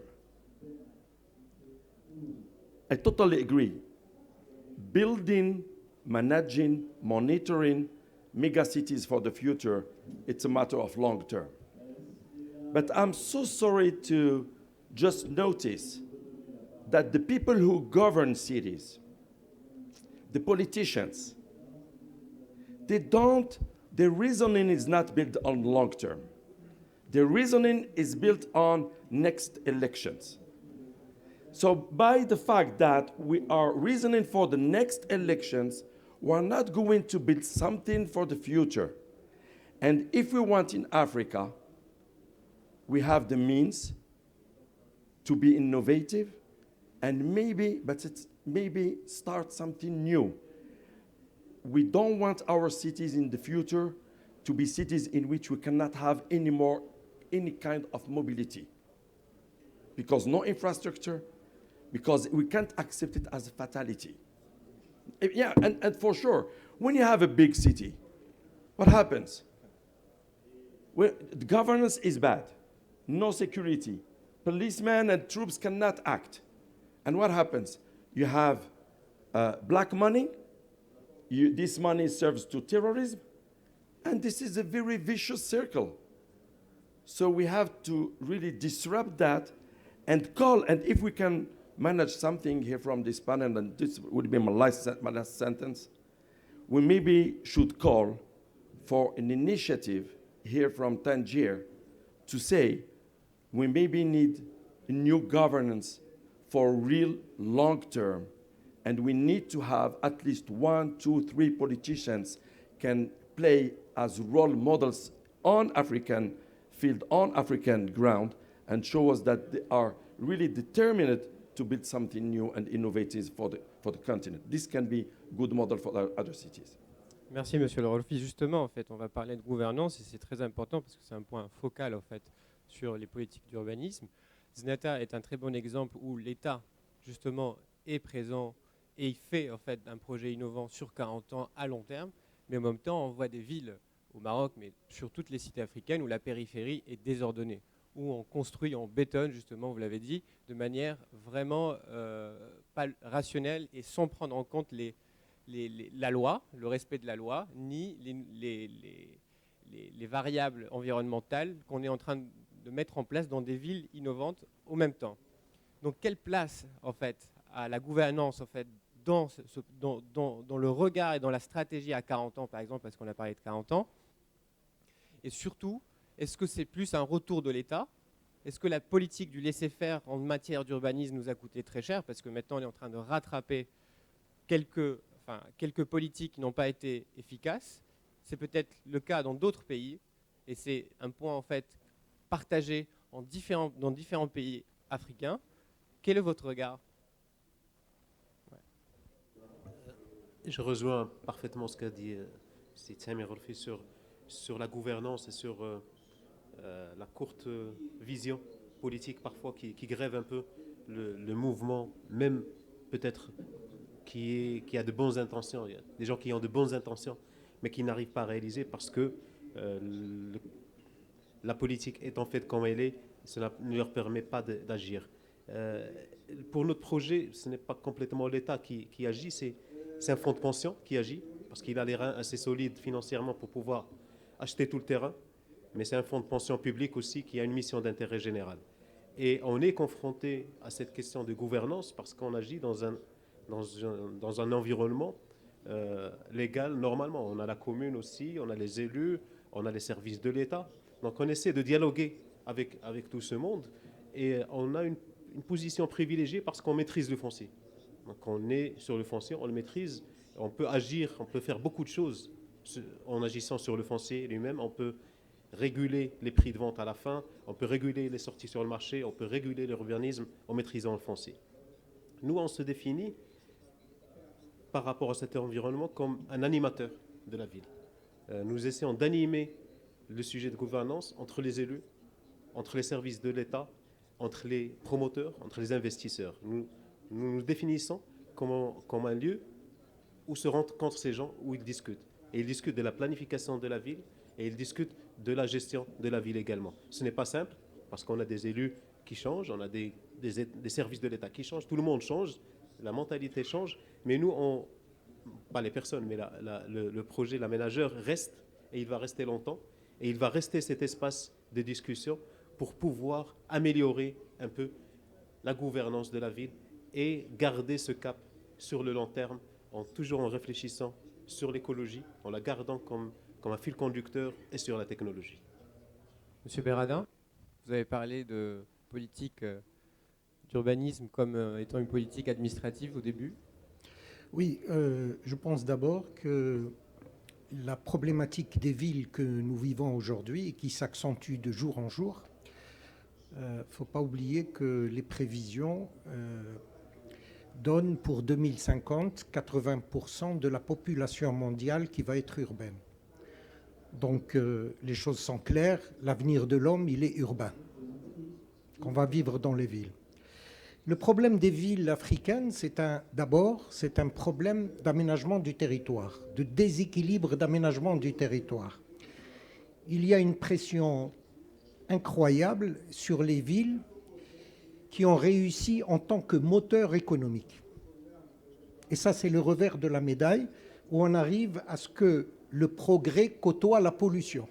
B: I totally agree. Building, managing, monitoring megacities for the future, it's a matter of long term. But I'm so sorry to just notice that the people who govern cities, the politicians, their reasoning is not built on long term. Their reasoning is built on next elections. So by the fact that we are reasoning for the next elections, we're not going to build something for the future. And if we want in Africa, we have the means to be innovative and maybe start something new. We don't want our cities in the future to be cities in which we cannot have anymore any kind of mobility. Because no infrastructure, because we can't accept it as a fatality. Yeah, and for sure, when you have a big city, what happens? Well, the governance is bad, no security. Policemen and troops cannot act. And what happens? You have black money, this money serves to terrorism, and this is a very vicious circle. So we have to really disrupt that and call, and if we can manage something here from this panel, and this would be my last sentence, we maybe should call for an initiative here from Tangier to say we maybe need a new governance for real long term, and we need to have at least 1, 2, 3 politicians can play as role models on African field, on African ground, and show us that they are really determined to build something new and innovative for the continent. This can be good model for other cities.
A: Merci Monsieur le Rolfi. Justement, en fait, on va parler de gouvernance et c'est très important parce que c'est un point focal en fait sur les politiques d'urbanisme. Znata est un très bon exemple où l'État justement est présent et il fait en fait un projet innovant sur 40 ans à long terme, mais en même temps on voit des villes au Maroc, mais sur toutes les cités africaines où la périphérie est désordonnée, où on construit, on bétonne justement, vous l'avez dit, de manière vraiment pas rationnelle et sans prendre en compte la loi, le respect de la loi, ni les variables environnementales qu'on est en train de mettre en place dans des villes innovantes au même temps. Donc quelle place en fait à la gouvernance en fait dans le regard et dans la stratégie à 40 ans par exemple, parce qu'on a parlé de 40 ans, et surtout, est-ce que c'est plus un retour de l'État? Est-ce que la politique du laisser-faire en matière d'urbanisme nous a coûté très cher? Parce que maintenant on est en train de rattraper quelques politiques qui n'ont pas été efficaces. C'est peut-être le cas dans d'autres pays, et c'est un point en fait partagé dans différents pays africains. Quel est votre regard?
D: Je rejoins parfaitement ce qu'a dit Samir Rolfi sur la gouvernance et sur la courte vision politique parfois qui grève un peu le mouvement, même peut-être qui a de bonnes intentions. Il y a des gens qui ont de bonnes intentions, mais qui n'arrivent pas à réaliser parce que la politique étant faite comme elle est, cela ne leur permet pas d'agir. Pour notre projet, ce n'est pas complètement l'État qui agit, c'est un fonds de pension qui agit, parce qu'il a les reins assez solides financièrement pour pouvoir acheter tout le terrain, mais c'est un fonds de pension public aussi qui a une mission d'intérêt général. Et on est confronté à cette question de gouvernance parce qu'on agit dans un environnement légal normalement. On a la commune aussi, on a les élus, on a les services de l'État. Donc on essaie de dialoguer avec tout ce monde et on a une position privilégiée parce qu'on maîtrise le foncier. Donc on est sur le foncier, on le maîtrise, on peut agir, on peut faire beaucoup de choses en agissant sur le foncier lui-même. On peut réguler les prix de vente à la fin, on peut réguler les sorties sur le marché, on peut réguler l'urbanisme en maîtrisant le foncier. Nous, on se définit par rapport à cet environnement comme un animateur de la ville. Nous essayons d'animer le sujet de gouvernance entre les élus, entre les services de l'État, entre les promoteurs, entre les investisseurs. Nous nous définissons comme un lieu où se rencontrent ces gens, où ils discutent. Et ils discutent de la planification de la ville et ils discutent de la gestion de la ville également. Ce n'est pas simple parce qu'on a des élus qui changent, on a des services de l'État qui changent, tout le monde change, la mentalité change, mais nous, pas les personnes, mais le projet, l'aménageur reste et il va rester longtemps et il va rester cet espace de discussion pour pouvoir améliorer un peu la gouvernance de la ville et garder ce cap sur le long terme, toujours en réfléchissant sur l'écologie, en la gardant comme un fil conducteur et sur la technologie.
A: Monsieur Béradin, vous avez parlé de politique d'urbanisme comme étant une politique administrative au début.
E: Oui, je pense d'abord que la problématique des villes que nous vivons aujourd'hui et qui s'accentue de jour en jour, il ne faut pas oublier que les prévisions donnent pour 2050 80% de la population mondiale qui va être urbaine. Donc les choses sont claires, l'avenir de l'homme, il est urbain, qu'on va vivre dans les villes. Le problème des villes africaines, c'est un problème d'aménagement du territoire, de déséquilibre d'aménagement du territoire. Il y a une pression incroyable sur les villes qui ont réussi en tant que moteur économique. Et ça, c'est le revers de la médaille, où on arrive à ce que le progrès côtoie la pollution.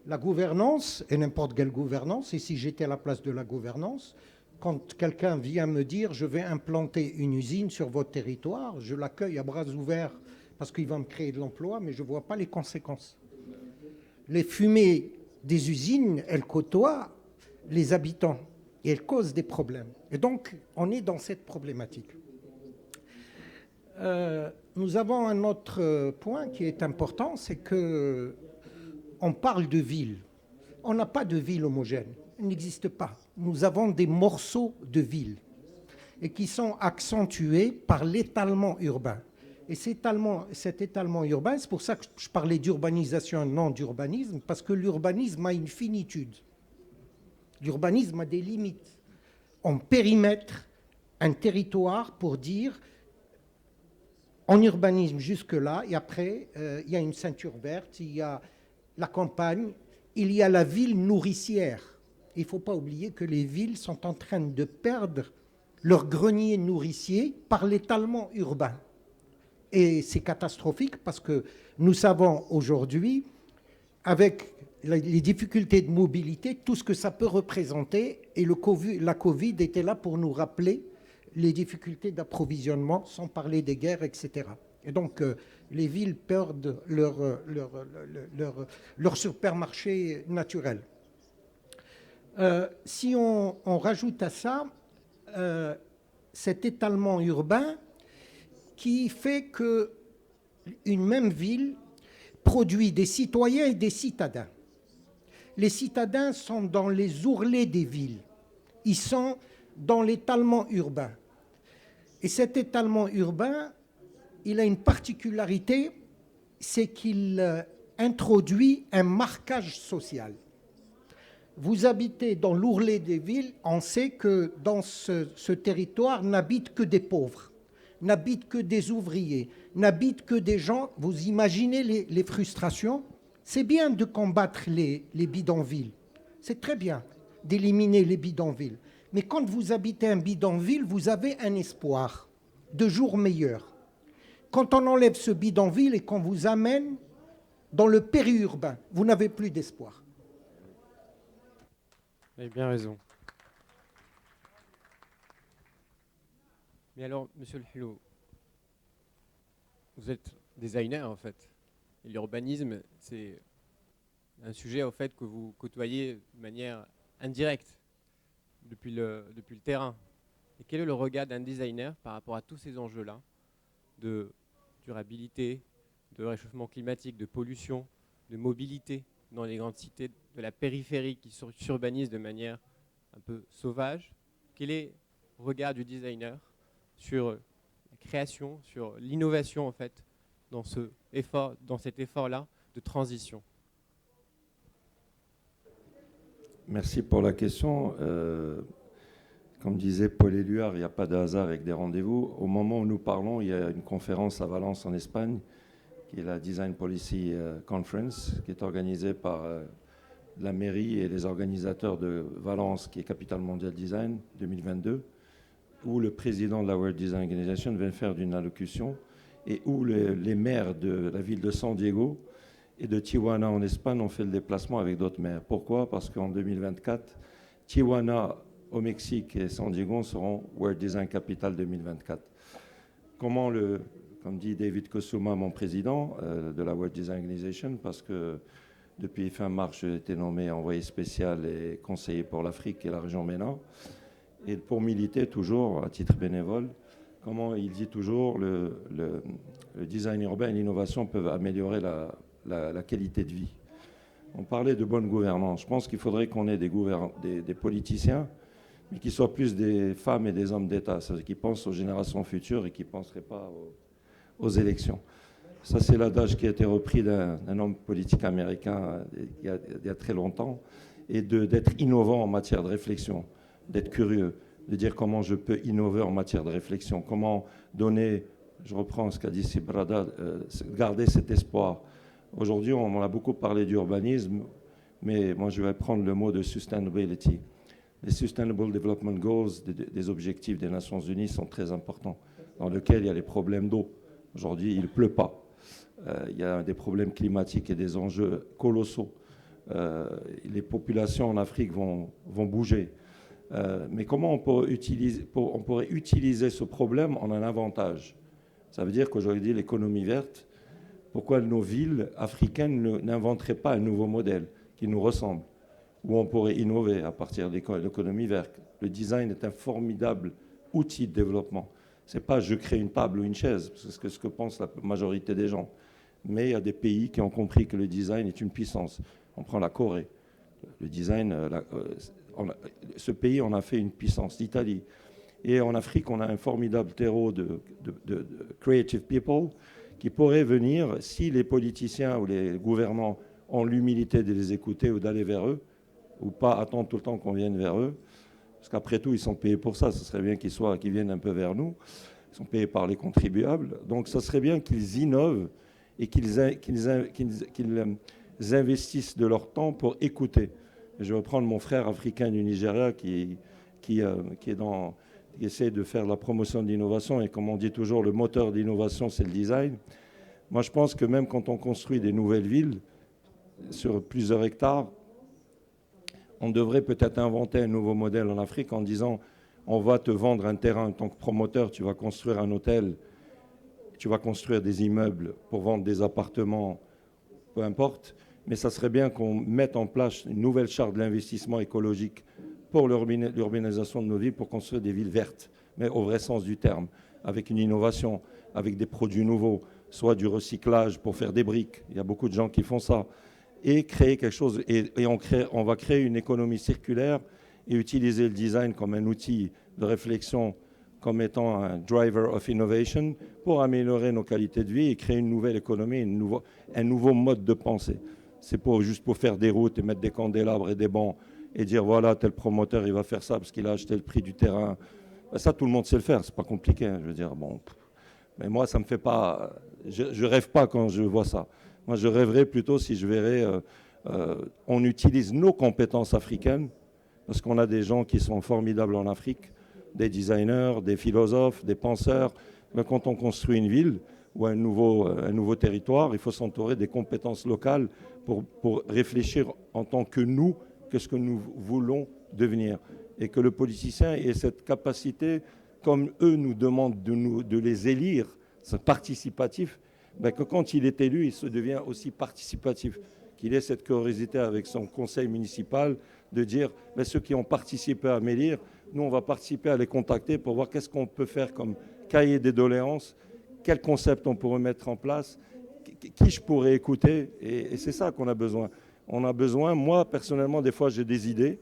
E: La gouvernance, et n'importe quelle gouvernance, et si j'étais à la place de la gouvernance, quand quelqu'un vient me dire « je vais implanter une usine sur votre territoire », je l'accueille à bras ouverts parce qu'il va me créer de l'emploi, mais je ne vois pas les conséquences. Les fumées des usines, elles côtoient les habitants et elles causent des problèmes. Et donc, on est dans cette problématique. Nous avons un autre point qui est important, c'est qu'on parle de ville. On n'a pas de ville homogène, il n'existe pas. Nous avons des morceaux de villes et qui sont accentués par l'étalement urbain. Et cet étalement urbain, c'est pour ça que je parlais d'urbanisation et non d'urbanisme, parce que l'urbanisme a une finitude. L'urbanisme a des limites. On périmètre un territoire pour dire on urbanisme jusque-là, et après, il y a une ceinture verte, il y a la campagne, il y a la ville nourricière. Il ne faut pas oublier que les villes sont en train de perdre leur grenier nourricier par l'étalement urbain. Et c'est catastrophique parce que nous savons aujourd'hui, avec les difficultés de mobilité, tout ce que ça peut représenter. Et la Covid était là pour nous rappeler les difficultés d'approvisionnement, sans parler des guerres, etc. Et donc, les villes perdent leur supermarché naturel. Si on rajoute à ça cet étalement urbain qui fait qu'une même ville produit des citoyens et des citadins. Les citadins sont dans les ourlets des villes. Ils sont dans l'étalement urbain. Et cet étalement urbain, il a une particularité, c'est qu'il introduit un marquage social. Vous habitez dans l'ourlet des villes, on sait que dans ce territoire n'habitent que des pauvres, n'habitent que des ouvriers, n'habitent que des gens. Vous imaginez les frustrations? C'est bien de combattre les bidonvilles, c'est très bien d'éliminer les bidonvilles. Mais quand vous habitez un bidonville, vous avez un espoir de jours meilleurs. Quand on enlève ce bidonville et qu'on vous amène dans le périurbain, vous n'avez plus d'espoir.
A: Vous avez bien raison. Mais alors, monsieur El Hello, vous êtes designer en fait. Et l'urbanisme, c'est un sujet en fait que vous côtoyez de manière indirecte depuis le terrain. Et quel est le regard d'un designer par rapport à tous ces enjeux-là de durabilité, de réchauffement climatique, de pollution, de mobilité dans les grandes cités, de la périphérie qui s'urbanise de manière un peu sauvage? Quel est le regard du designer sur la création, sur l'innovation en fait, dans cet effort-là de transition?
B: Merci pour la question. Comme disait Paul Éluard, il n'y a pas de hasard avec des rendez-vous. Au moment où nous parlons, il y a une conférence à Valence en Espagne, qui est la Design Policy Conference, qui est organisée par la mairie et les organisateurs de Valence, qui est Capitale Mondiale Design 2022, où le président de la World Design Organization vient faire une allocution et où les maires de la ville de San Diego et de Tijuana en Espagne ont fait le déplacement avec d'autres maires. Pourquoi? Parce qu'en 2024, Tijuana au Mexique et San Diego seront World Design Capital 2024. Comme dit David Kosuma, mon président de la World Design Organization, parce que depuis fin mars, j'ai été nommé envoyé spécial et conseiller pour l'Afrique et la région MENA, et pour militer toujours à titre bénévole, comment il dit toujours le design urbain et l'innovation peuvent améliorer la qualité de vie. On parlait de bonne gouvernance. Je pense qu'il faudrait qu'on ait des politiciens, mais qui soient plus des femmes et des hommes d'État, c'est-à-dire qui pensent aux générations futures et qui ne penseraient pas aux élections. Ça, c'est l'adage qui a été repris d'un homme politique américain il y a très longtemps, et d'être innovant en matière de réflexion, d'être curieux, de dire comment je peux innover en matière de réflexion, comment donner, je reprends ce qu'a dit Sibrada, garder cet espoir. Aujourd'hui, on a beaucoup parlé d'urbanisme, mais moi, je vais prendre le mot de sustainability. Les Sustainable Development Goals des objectifs des Nations Unies sont très importants, dans lesquels il y a les problèmes d'eau. Aujourd'hui, il ne pleut pas. Il y a des problèmes climatiques et des enjeux colossaux. Les populations en Afrique vont bouger. Mais comment on pourrait utiliser ce problème en un avantage? Ça veut dire qu'aujourd'hui, l'économie verte, pourquoi nos villes africaines n'inventeraient pas un nouveau modèle qui nous ressemble, où on pourrait innover à partir de l'économie verte? Le design est un formidable outil de développement. Ce n'est pas je crée une table ou une chaise, c'est ce que pense la majorité des gens. Mais il y a des pays qui ont compris que le design est une puissance. On prend la Corée. Le design, ce pays en a fait une puissance, l'Italie. Et en Afrique, on a un formidable terreau de creative people qui pourraient venir, si les politiciens ou les gouvernants ont l'humilité de les écouter ou d'aller vers eux, ou pas attendre tout le temps qu'on vienne vers eux, parce qu'après tout, ils sont payés pour ça. Ce serait bien qu'ils viennent un peu vers nous. Ils sont payés par les contribuables. Donc, ça serait bien qu'ils innovent et qu'ils investissent de leur temps pour écouter. Je vais prendre mon frère africain du Nigeria qui essaie de faire la promotion de l'innovation. Et comme on dit toujours, le moteur d'innovation, c'est le design. Moi, je pense que même quand on construit des nouvelles villes sur plusieurs hectares, on devrait peut-être inventer un nouveau modèle en Afrique en disant on va te vendre un terrain en tant que promoteur, tu vas construire un hôtel, tu vas construire des immeubles pour vendre des appartements, peu importe. Mais ça serait bien qu'on mette en place une nouvelle charte de l'investissement écologique pour l'urbanisation de nos villes, pour construire des villes vertes, mais au vrai sens du terme, avec une innovation, avec des produits nouveaux, soit du recyclage pour faire des briques. Il y a beaucoup de gens qui font ça. Et créer quelque chose, et on va créer une économie circulaire et utiliser le design comme un outil de réflexion, comme étant un driver of innovation pour améliorer nos qualités de vie et créer une nouvelle économie, un nouveau mode de pensée. C'est juste pour faire des routes et mettre des candélabres et des bancs et dire voilà, tel promoteur, il va faire ça parce qu'il a acheté le prix du terrain. Ça, tout le monde sait le faire, c'est pas compliqué. Hein, je veux dire, bon. Mais moi, ça me fait pas. Je rêve pas quand je vois ça. Moi, je rêverais plutôt si je verrais, on utilise nos compétences africaines, parce qu'on a des gens qui sont formidables en Afrique, des designers, des philosophes, des penseurs. Mais quand on construit une ville ou un nouveau territoire, il faut s'entourer des compétences locales pour réfléchir en tant que nous, qu'est-ce que nous voulons devenir. Et que le politicien ait cette capacité, comme eux nous demandent de les élire, c'est participatif, ben que quand il est élu, il se devient aussi participatif, qu'il ait cette curiosité avec son conseil municipal de dire ben ceux qui ont participé à m'élire, nous on va participer à les contacter pour voir qu'est-ce qu'on peut faire comme cahier des doléances, quel concept on pourrait mettre en place, qui je pourrais écouter, et c'est ça qu'on a besoin. On a besoin, moi personnellement, des fois j'ai des idées.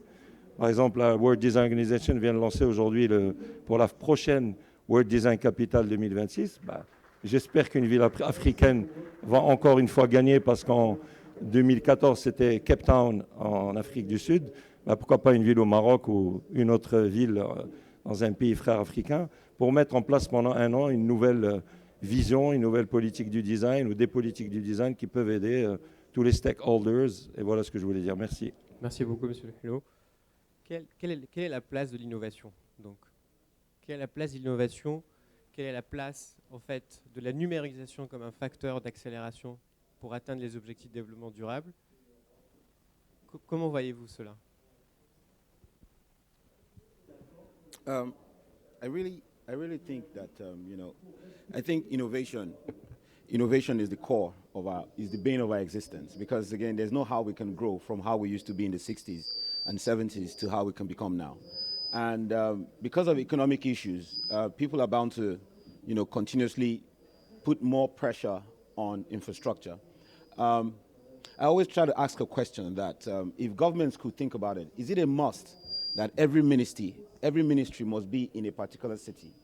B: Par exemple, la World Design Organization vient de lancer aujourd'hui pour la prochaine World Design Capital 2026. Ben, j'espère qu'une ville africaine va encore une fois gagner parce qu'en 2014, c'était Cape Town en Afrique du Sud. Ben, pourquoi pas une ville au Maroc ou une autre ville dans un pays frère africain pour mettre en place pendant un an une nouvelle vision, une nouvelle politique du design ou des politiques du design qui peuvent aider tous les stakeholders. Et voilà ce que je voulais dire. Merci.
A: Merci beaucoup, Monsieur Hulot. Quelle est la place de l'innovation donc? Quelle est la place de l'innovation? Quelle est la place en fait, de la numérisation comme un facteur d'accélération pour atteindre les objectifs de développement durable? Comment voyez-vous cela?
F: I really think that I think innovation is the core of is the bane of our existence, because again, there's no how we can grow from how we used to be in the 60s and 70s to how we can become now. And because of economic issues, people are bound to, continuously put more pressure on infrastructure. I always try to ask a question that if governments could think about it, is it a must that every ministry must be in a particular city?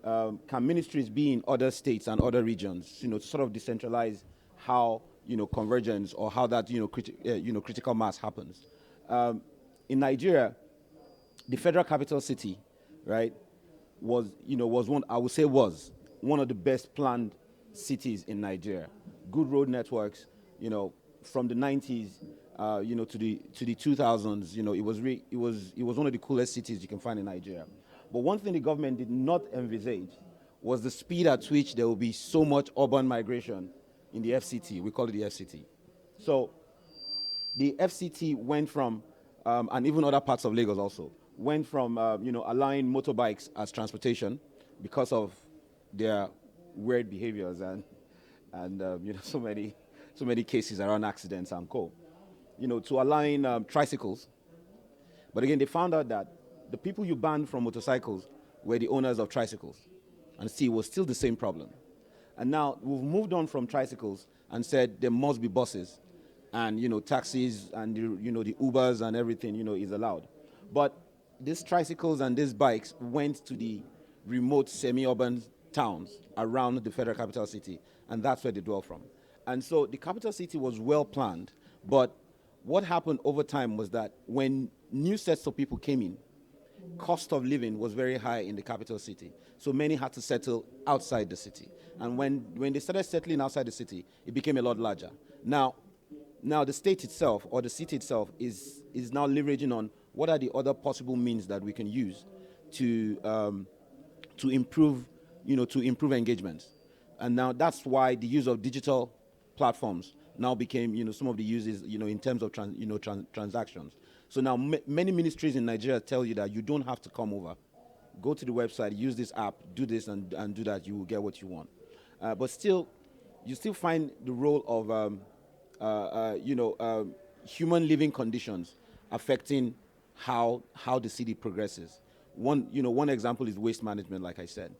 F: Can ministries be in other states and other regions, to sort of decentralize how, convergence or how that, critical mass happens? In Nigeria, the federal capital city, right, was one of the best planned cities in Nigeria. Good road networks, from the 90s, to the 2000s, it was one of the coolest cities you can find in Nigeria. But one thing the government did not envisage was the speed at which there will be so much urban migration in the FCT. We call it the FCT. So the FCT went from, and even other parts of Lagos also, went from, allowing motorbikes as transportation because of their weird behaviors and so many cases around accidents and co. To allowing tricycles. But again, they found out that the people you banned from motorcycles were the owners of tricycles. And see, it was still the same problem. And now we've moved on from tricycles and said there must be buses. and taxis and the Ubers and everything is allowed. But these tricycles and these bikes went to the remote semi-urban towns around the federal capital city, and that's where they dwell from. And so the capital city was well planned, but what happened over time was that when new sets of people came in, cost of living was very high in the capital city. So many had to settle outside the city. And when they started settling outside the city, it became a lot larger. Now the state itself, or the city itself, is now leveraging on what are the other possible means that we can use to improve engagement. And now that's why the use of digital platforms now became some of the uses in terms of transactions. So now many ministries in Nigeria tell you that you don't have to come over. Go to the website, use this app, do this and do that, you will get what you want. But still, you still find the role of human living conditions affecting how the city progresses. One example is waste management, like I said.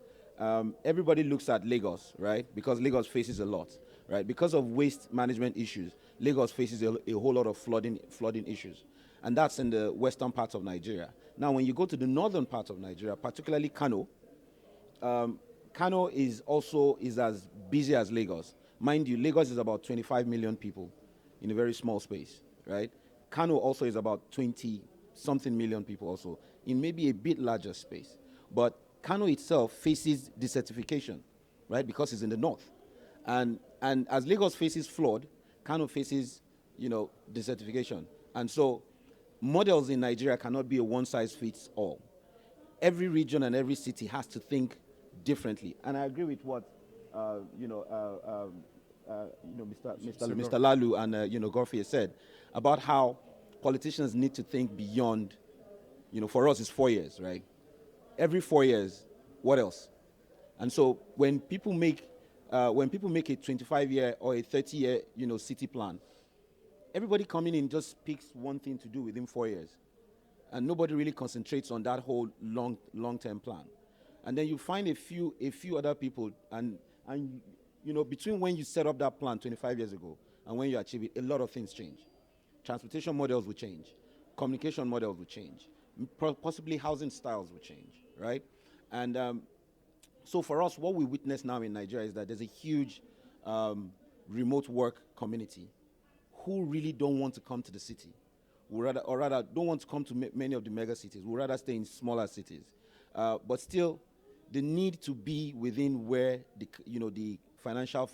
F: Everybody looks at Lagos, right? Because Lagos faces a lot, right? Because of waste management issues, Lagos faces a whole lot of flooding issues. And that's in the western part of Nigeria. Now, when you go to the northern part of Nigeria, particularly Kano, Kano is as busy as Lagos. Mind you, Lagos is about 25 million people in a very small space, right? Kano also is about 20-something million people also in maybe a bit larger space. But Kano itself faces desertification, right? Because it's in the north. And as Lagos faces flood, Kano faces, desertification. And so models in Nigeria cannot be a one-size-fits-all. Every region and every city has to think differently. And I agree with what Mr. Lalu and Gorfie said about how politicians need to think beyond. For us, it's 4 years, right? Every 4 years, what else? And so when people make a 25-year or a 30-year city plan, everybody coming in just picks one thing to do within 4 years, and nobody really concentrates on that whole long-term plan. And then you find a few other people, and between when you set up that plan 25 years ago and when you achieve it, a lot of things change. Transportation models will change, communication models will change, possibly housing styles will change, right? And so for us, what we witness now in Nigeria is that there's a huge remote work community who really don't want to come to the city, or rather don't want to come to many of the mega cities, would rather stay in smaller cities. But still, the need to be within where the financial,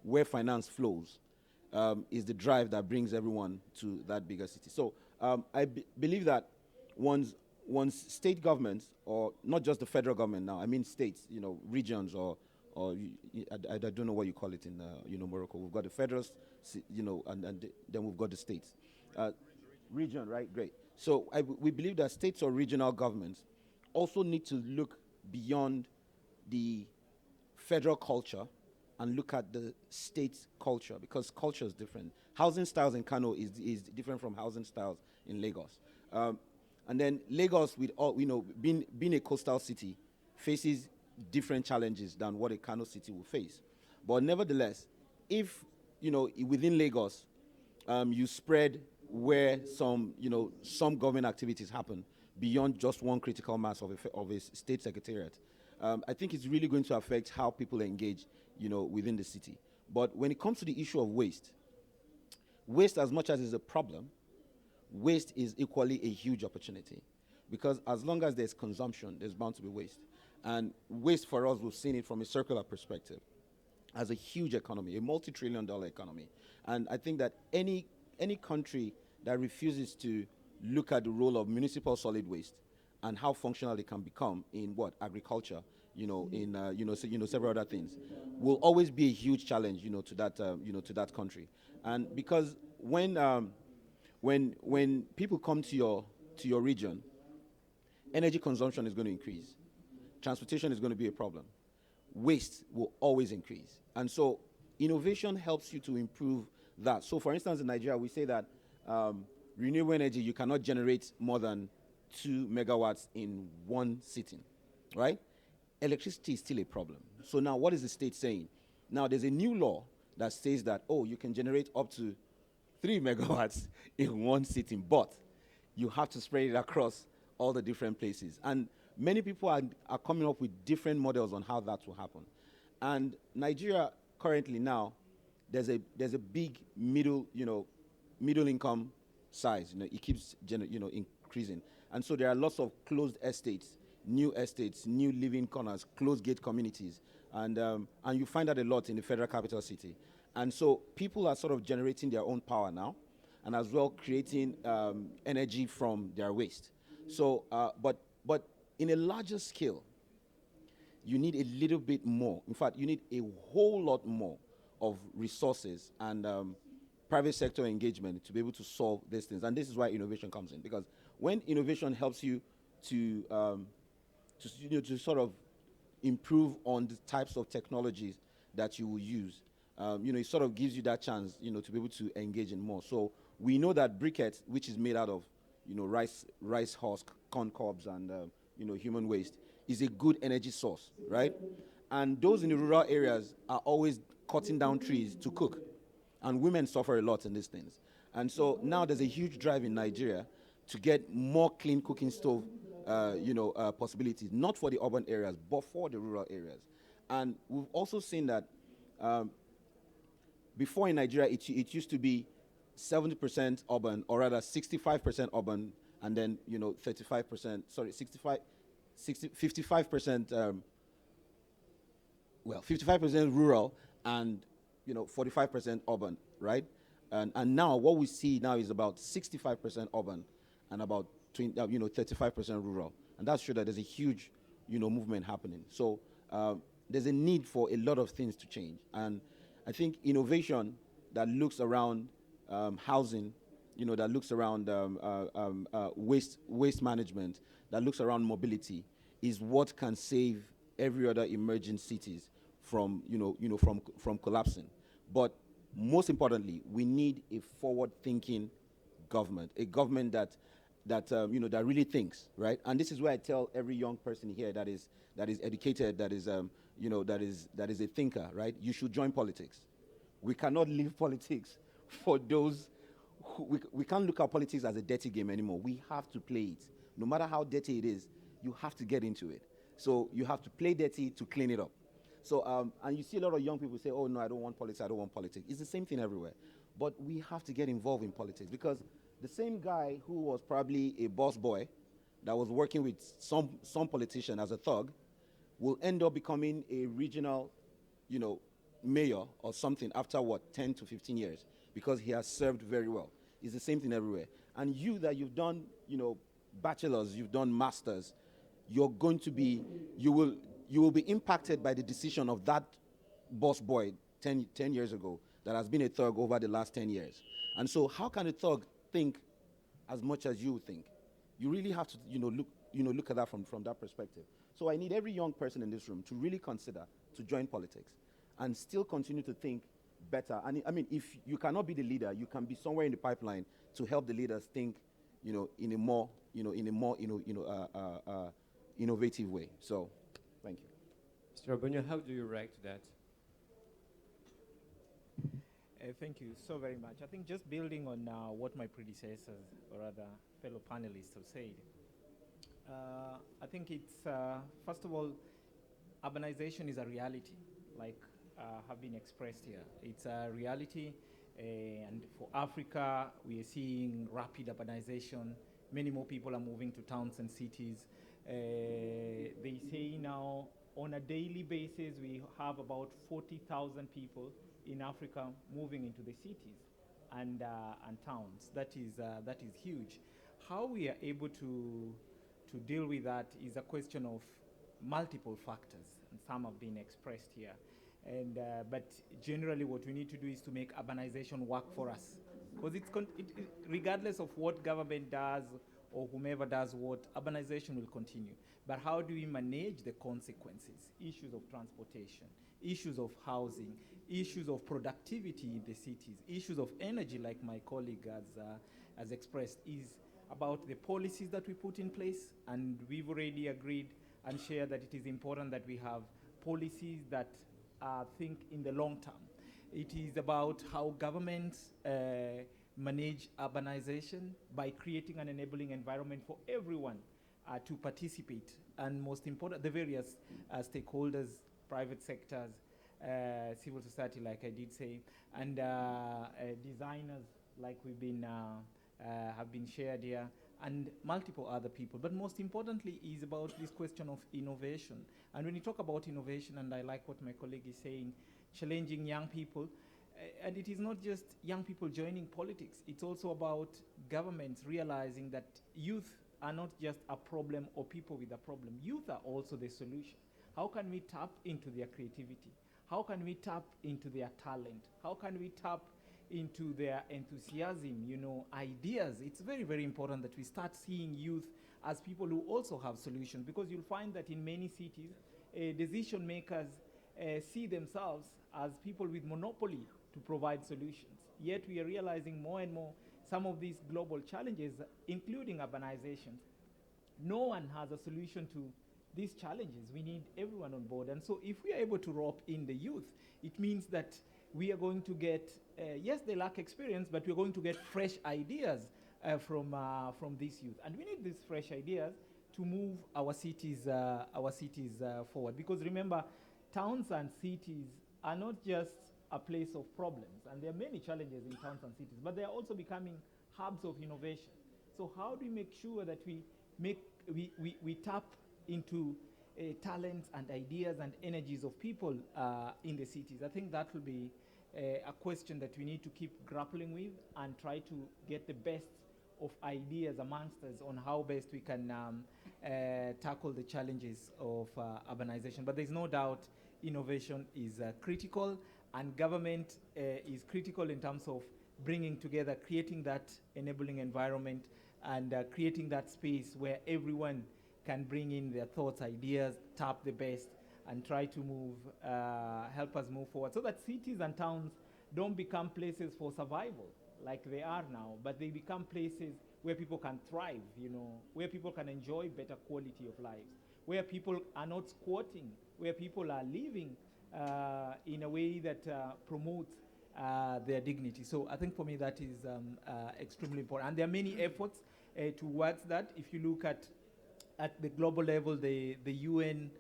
F: where finance flows, is the drive that brings everyone to that bigger city. So I believe that once state governments, or not just the federal government now, I mean states, regions, or I don't know what you call it in Morocco. We've got the federal, and then we've got the states. Region, right? Great. So we believe that states or regional governments also need to look beyond the federal culture and look at the state culture, because culture is different. Housing styles in Kano is different from housing styles in Lagos. And then Lagos, with all, being a coastal city, faces different challenges than what a Kano city will face. But nevertheless, if within Lagos, you spread where some government activities happen beyond just one critical mass of a state secretariat, I think it's really going to affect how people engage, within the city. But when it comes to the issue of waste, as much as is a problem, waste is equally a huge opportunity, because as long as there's consumption, there's bound to be waste. And waste for us, we've seen it from a circular perspective, as a huge economy, a multi-trillion-dollar economy. And I think that any country that refuses to look at the role of municipal solid waste and how functional it can become in agriculture, several other things, will always be a huge challenge, to that country. And because when people come to your region, energy consumption is going to increase. Transportation is going to be a problem. Waste will always increase. And so innovation helps you to improve that. So for instance, in Nigeria, we say that renewable energy, you cannot generate more than 2 megawatts in one sitting, right? Electricity is still a problem. So now what is the state saying? Now there's a new law that says that, you can generate up to 3 megawatts in one sitting, but you have to spread it across all the different places. And many people are coming up with different models on how that will happen. And Nigeria currently now, there's a big middle income size. It keeps increasing. And so there are lots of closed estates, new living corners, closed gate communities. And you find that a lot in the Federal Capital City. And so people are sort of generating their own power now, and as well creating energy from their waste. So, but in a larger scale, you need a little bit more. In fact, you need a whole lot more of resources and private sector engagement to be able to solve these things. And this is why innovation comes in, because when innovation helps you to sort of improve on the types of technologies that you will use, it sort of gives you that chance, to be able to engage in more. So we know that briquette, which is made out of, rice husk, corn cobs, and human waste, is a good energy source, right? And those in the rural areas are always cutting down trees to cook, and women suffer a lot in these things. And so now there's a huge drive in Nigeria to get more clean cooking stove, possibilities, not for the urban areas, but for the rural areas. And we've also seen that before in Nigeria, it used to be 70% urban, or rather 65% urban, and then 55%, 55%, 55% rural, and 45% urban, right? And now what we see now is about 65% urban and about 35% rural, and that's true that there's a huge movement happening. So there's a need for a lot of things to change, and I think innovation that looks around housing, that looks around waste management, that looks around mobility, is what can save every other emerging cities from collapsing. But most importantly, we need a forward-thinking government, a government that really thinks, right? And this is where I tell every young person here that is educated, that is a thinker, right? You should join politics. We cannot leave politics for those who, we can't look at politics as a dirty game anymore. We have to play it. No matter how dirty it is, you have to get into it. So you have to play dirty to clean it up. So, and you see a lot of young people say, oh no, I don't want politics, I don't want politics. It's the same thing everywhere. But we have to get involved in politics, because the same guy who was probably a boss boy that was working with some politician as a thug will end up becoming a regional, mayor or something after 10 to 15 years, because he has served very well. It's the same thing everywhere. And you that you've done, bachelors, you've done masters, you're going to be, you will be impacted by the decision of that boss boy 10 years ago that has been a thug over the last 10 years. And so how can a thug think as much as you think? You really have to, look at that from that perspective. So I need every young person in this room to really consider to join politics and still continue to think better. And I mean, if you cannot be the leader, you can be somewhere in the pipeline to help the leaders think, in a more innovative way. So, thank you.
A: Mr. Ogbonnia, how do you react to that?
C: Thank you so very much. I think just building on what my predecessors, or rather fellow panelists, have said, I think it's, first of all, urbanization is a reality, like have been expressed here. It's a reality, and for Africa, we are seeing rapid urbanization. Many more people are moving to towns and cities. They say now, on a daily basis, we have about 40,000 people in Africa moving into the cities and towns. That is huge. How we are able to deal with that is a question of multiple factors, and some have been expressed here. And but generally, what we need to do is to make urbanization work for us, because regardless of what government does or whomever does what, urbanization will continue. But how do we manage the consequences? Issues of transportation, issues of housing, issues of productivity in the cities, issues of energy, like my colleague has expressed, is about the policies that we put in place. And we've already agreed and shared that it is important that we have policies that think in the long term. It is about how governments manage urbanization by creating an enabling environment for everyone to participate, and most important, the various stakeholders, private sectors, civil society, like I did say, and designers, like we've been have been shared here, and multiple other people. But most importantly is about this question of innovation. And when you talk about innovation, and I like what my colleague is saying, challenging young people, and it is not just young people joining politics, it's also about governments realizing that youth are not just a problem or people with a problem. Youth are also the solution. How can we tap into their creativity? How can we tap into their talent? How can we tap into their enthusiasm, ideas? It's very, very important that we start seeing youth as people who also have solutions, because you'll find that in many cities, decision makers see themselves as people with monopoly to provide solutions. Yet we are realizing more and more some of these global challenges, including urbanization. No one has a solution to these challenges. We need everyone on board. And so if we are able to rope in the youth, it means that we are going to get, yes, they lack experience, but we're going to get fresh ideas from this youth. And we need these fresh ideas to move our cities forward. Because remember, towns and cities are not just a place of problems, and there are many challenges in towns and cities, but they are also becoming hubs of innovation. So how do we make sure that we tap into talents and ideas and energies of people in the cities? I think that will be a question that we need to keep grappling with and try to get the best of ideas amongst us on how best we can tackle the challenges of urbanization. But there's no doubt innovation is critical, and government is critical in terms of bringing together, creating that enabling environment, and creating that space where everyone can bring in their thoughts, ideas, tap the best, and try to help us move forward, so that cities and towns don't become places for survival like they are now, but they become places where people can thrive, where people can enjoy better quality of lives, where people are not squatting, where people are living in a way that promotes their dignity. So I think for me that is extremely important. And there are many efforts towards that. If you look at the global level, the UN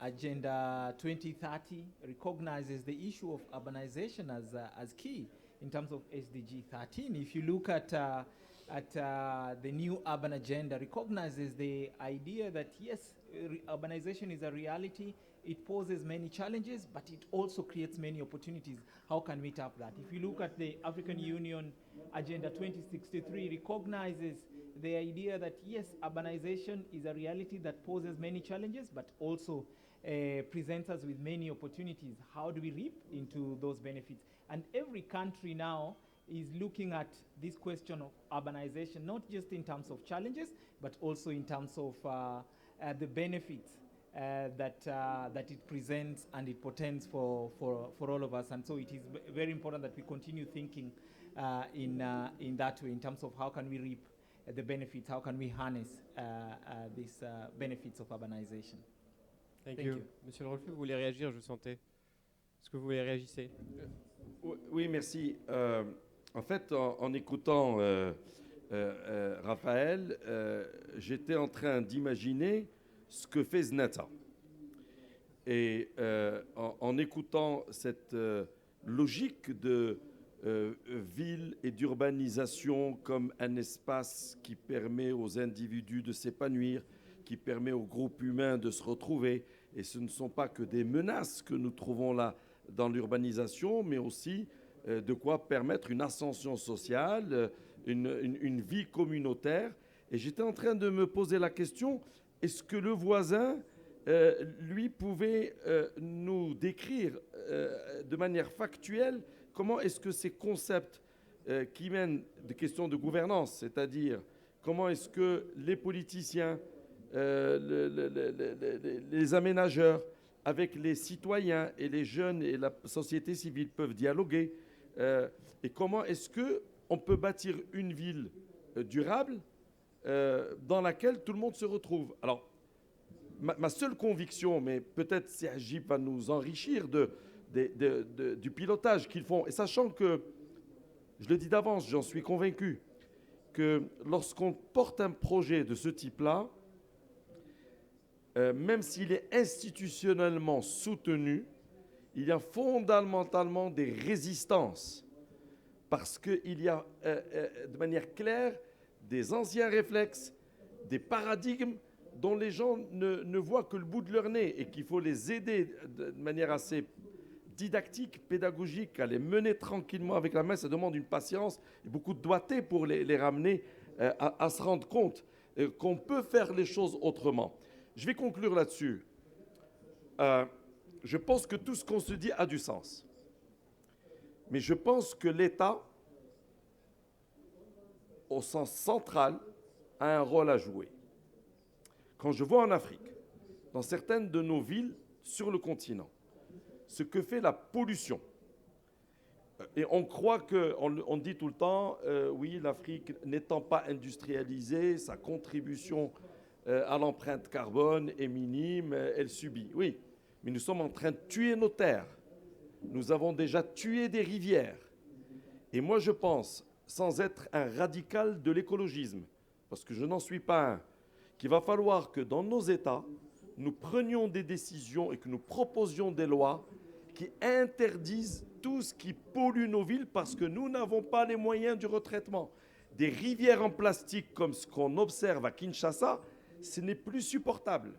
C: Agenda 2030 recognizes the issue of urbanization as key in terms of SDG 13. If you look at the new urban agenda, recognizes the idea that yes, urbanization is a reality. It poses many challenges, but it also creates many opportunities. How can we tap that? If you look at the African Union Agenda 2063, recognizes the idea that yes, urbanization is a reality that poses many challenges, but also presents us with many opportunities. How do we reap into those benefits? And every country now is looking at this question of urbanization, not just in terms of challenges, but also in terms of the benefits that it presents and it portends for all of us. And so it is very important that we continue thinking in that way, in terms of how can we reap the benefits, how can we harness these benefits of urbanization.
A: Thank you. Monsieur Le Rolfé, vous voulez réagir, je sentais. Est-ce que vous voulez réagir?
B: Oui, merci. En fait, en écoutant Raphaël, j'étais en train d'imaginer ce que fait Znata. Et en écoutant cette logique de ville et d'urbanisation comme un espace qui permet aux individus de s'épanouir, qui permet aux groupes humains de se retrouver, et ce ne sont pas que des menaces que nous trouvons là dans l'urbanisation, mais aussi de quoi permettre une ascension sociale, une vie communautaire. Et j'étais en train de me poser la question, est-ce que le voisin, lui, pouvait nous décrire de manière factuelle comment est-ce que ces concepts qui mènent des questions de gouvernance, c'est-à-dire comment est-ce que les politiciens, les aménageurs, avec les citoyens et les jeunes et la société civile peuvent dialoguer, et comment est-ce qu'on peut bâtir une ville durable dans laquelle tout le monde se retrouve. Alors, ma seule conviction, mais peut-être Sergip va nous enrichir du pilotage qu'ils font, et sachant que Je le dis d'avance, j'en suis convaincu, que lorsqu'on porte un projet de ce type-là, même s'il est institutionnellement soutenu, il y a fondamentalement des résistances. Parce qu'il y a de manière claire des anciens réflexes, des paradigmes dont les gens ne voient que le bout de leur nez et qu'il faut les aider de manière assez didactique, pédagogique, à les mener tranquillement avec la main. Ça demande une patience et beaucoup de doigté pour les ramener à se rendre compte qu'on peut faire les choses autrement. Je vais conclure là-dessus. Je pense que tout ce qu'on se dit a du sens. Mais je pense que l'État, au sens central, a un rôle à jouer. Quand je vois en Afrique, dans certaines de nos villes sur le continent, ce que fait la pollution, et on croit que, on dit tout le temps, oui, l'Afrique n'étant pas industrialisée, sa contribution à l'empreinte carbone est minime, elle subit. Oui, mais nous sommes en train de tuer nos terres. Nous avons déjà tué des rivières. Et moi, je pense, sans être un radical de l'écologisme, parce que je n'en suis pas un, qu'il va falloir que dans nos États, nous prenions des décisions et que nous proposions des lois qui interdisent tout ce qui pollue nos villes parce que nous n'avons pas les moyens du retraitement. Des rivières en plastique comme ce qu'on observe à Kinshasa, ce n'est plus supportable.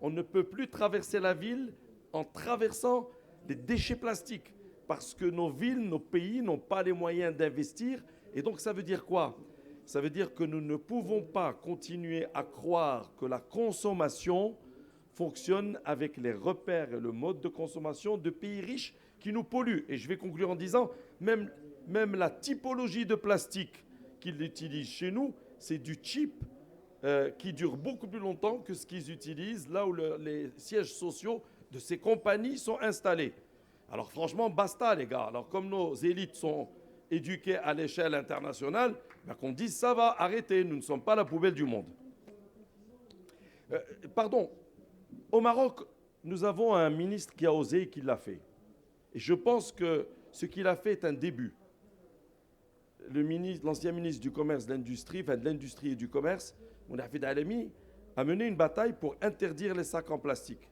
B: On ne peut plus traverser la ville en traversant des déchets plastiques parce que nos villes, nos pays n'ont pas les moyens d'investir. Et donc ça veut dire quoi ? Ça veut dire que nous ne pouvons pas continuer à croire que la consommation fonctionne avec les repères et le mode de consommation de pays riches qui nous polluent. Et je vais conclure en disant, même la typologie de plastique qu'ils utilisent chez nous, c'est du cheap qui dure beaucoup plus longtemps que ce qu'ils utilisent là où les sièges sociaux de ces compagnies sont installés. Alors franchement, basta les gars. Alors comme nos élites sont éduquées à l'échelle internationale, ben qu'on dise ça va, arrêter, nous ne sommes pas la poubelle du monde. Pardon, au Maroc, nous avons un ministre qui a osé et qui l'a fait. Et je pense que ce qu'il a fait est un début. L'ancien ministre du Commerce, de l'Industrie, enfin de l'Industrie et du Commerce, Mounafid Alemi, a mené une bataille pour interdire les sacs en plastique.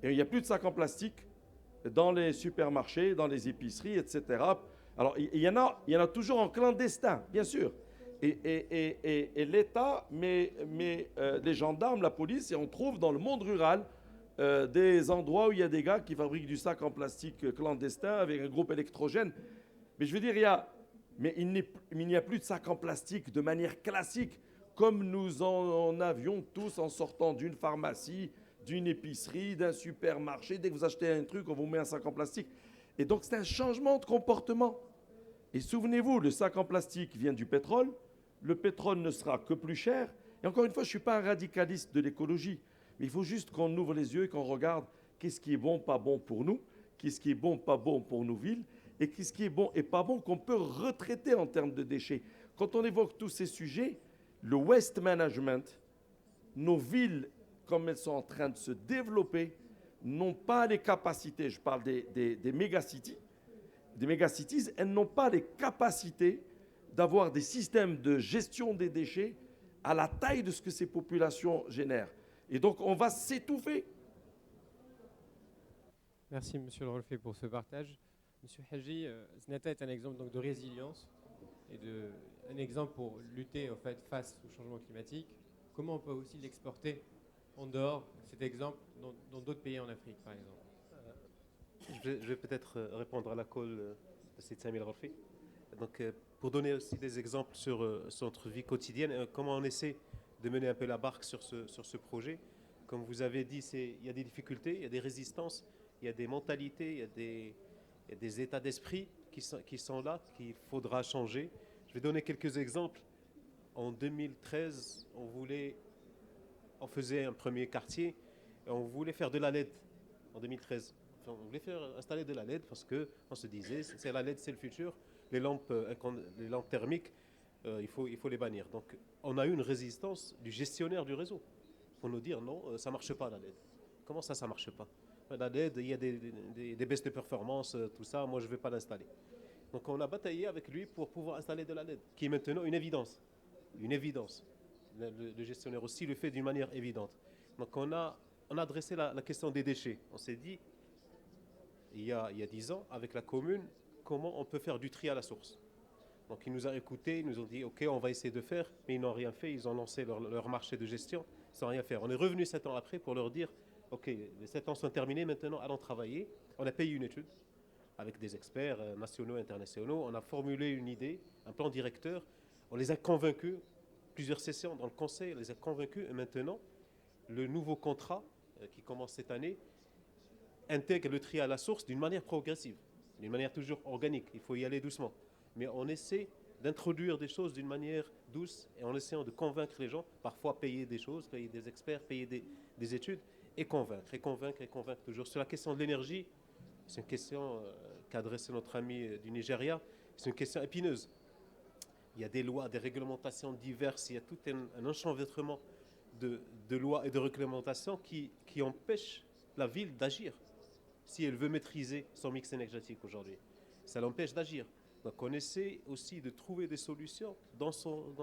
B: Et il n'y a plus de sacs en plastique dans les supermarchés, dans les épiceries, etc. Alors, il y en a toujours en clandestin, bien sûr. Et l'État met les gendarmes, la police, et on trouve dans le monde rural des endroits où il y a des gars qui fabriquent du sac en plastique clandestin avec un groupe électrogène. Mais je veux dire, il n'y a plus de sac en plastique de manière classique, comme nous en avions tous en sortant d'une pharmacie, d'une épicerie, d'un supermarché. Dès que vous achetez un truc, on vous met un sac en plastique. Et donc, c'est un changement de comportement. Et souvenez-vous, le sac en plastique vient du pétrole. Le pétrole ne sera que plus cher. Et encore une fois, je ne suis pas un radicaliste de l'écologie. Mais il faut juste qu'on ouvre les yeux et qu'on regarde qu'est-ce qui est bon, pas bon pour nous, qu'est-ce qui est bon, pas bon pour nos villes, et qu'est-ce qui est bon et pas bon qu'on peut retraiter en termes de déchets. Quand on évoque tous ces sujets, le waste management, nos villes, comme elles sont en train de se développer, n'ont pas les capacités, je parle des mégacities, elles n'ont pas les capacités d'avoir des systèmes de gestion des déchets à la taille de ce que ces populations génèrent. Et donc, on va s'étouffer.
A: Merci, Monsieur le Rolfé, pour ce partage. Monsieur Haji, Znata est un exemple donc, de résilience et un exemple pour lutter en fait, face au changement climatique. Comment on peut aussi l'exporter en dehors, cet exemple, dans d'autres pays en Afrique, par exemple?
D: Je vais peut-être répondre à la call de Seyed Sami El-Rolfé. Donc, pour donner aussi des exemples sur notre vie quotidienne, comment on essaie de mener un peu la barque sur ce projet. Comme vous avez dit, il y a des difficultés, il y a des résistances, il y a des mentalités, il y a des états d'esprit qui sont là, qu'il faudra changer. Je vais donner quelques exemples. En 2013, on faisait un premier quartier et on voulait faire de la LED en 2013. Enfin, on voulait installer de la LED parce qu'on se disait, c'est la LED, c'est le futur. Les lampes thermiques, il faut les bannir. Donc, on a eu une résistance du gestionnaire du réseau pour nous dire non, ça ne marche pas la LED. Comment ça ne marche pas? La LED, il y a des baisses de performance, tout ça, moi je ne vais pas l'installer. Donc on a bataillé avec lui pour pouvoir installer de la LED, qui est maintenant une évidence. Une évidence. Le gestionnaire aussi le fait d'une manière évidente. Donc on a adressé la question des déchets. On s'est dit, il y a 10 ans, avec la commune, comment on peut faire du tri à la source. Donc ils nous ont écoutés, ils nous ont dit, OK, on va essayer de faire, mais ils n'ont rien fait, ils ont lancé leur marché de gestion sans rien faire. On est revenu 7 ans après pour leur dire, OK, les 7 ans sont terminés, maintenant allons travailler. On a payé une étude avec des experts nationaux et internationaux. On a formulé une idée, un plan directeur. On les a convaincus, plusieurs sessions dans le conseil, on les a convaincus. Et maintenant, le nouveau contrat qui commence cette année intègre le tri à la source d'une manière progressive, d'une manière toujours organique. Il faut y aller doucement. Mais on essaie d'introduire des choses d'une manière douce et en essayant de convaincre les gens, parfois payer des choses, payer des experts, payer des études, et convaincre, et convaincre, et convaincre toujours. Sur la question de l'énergie, c'est une question qu'a adressée notre ami du Nigeria, c'est une question épineuse. Il y a des lois, des réglementations diverses, il y a tout un enchevêtrement de lois et de réglementations qui empêchent la ville d'agir si elle veut maîtriser son mix énergétique aujourd'hui. Ça l'empêche d'agir. Donc on essaie aussi de trouver des solutions dans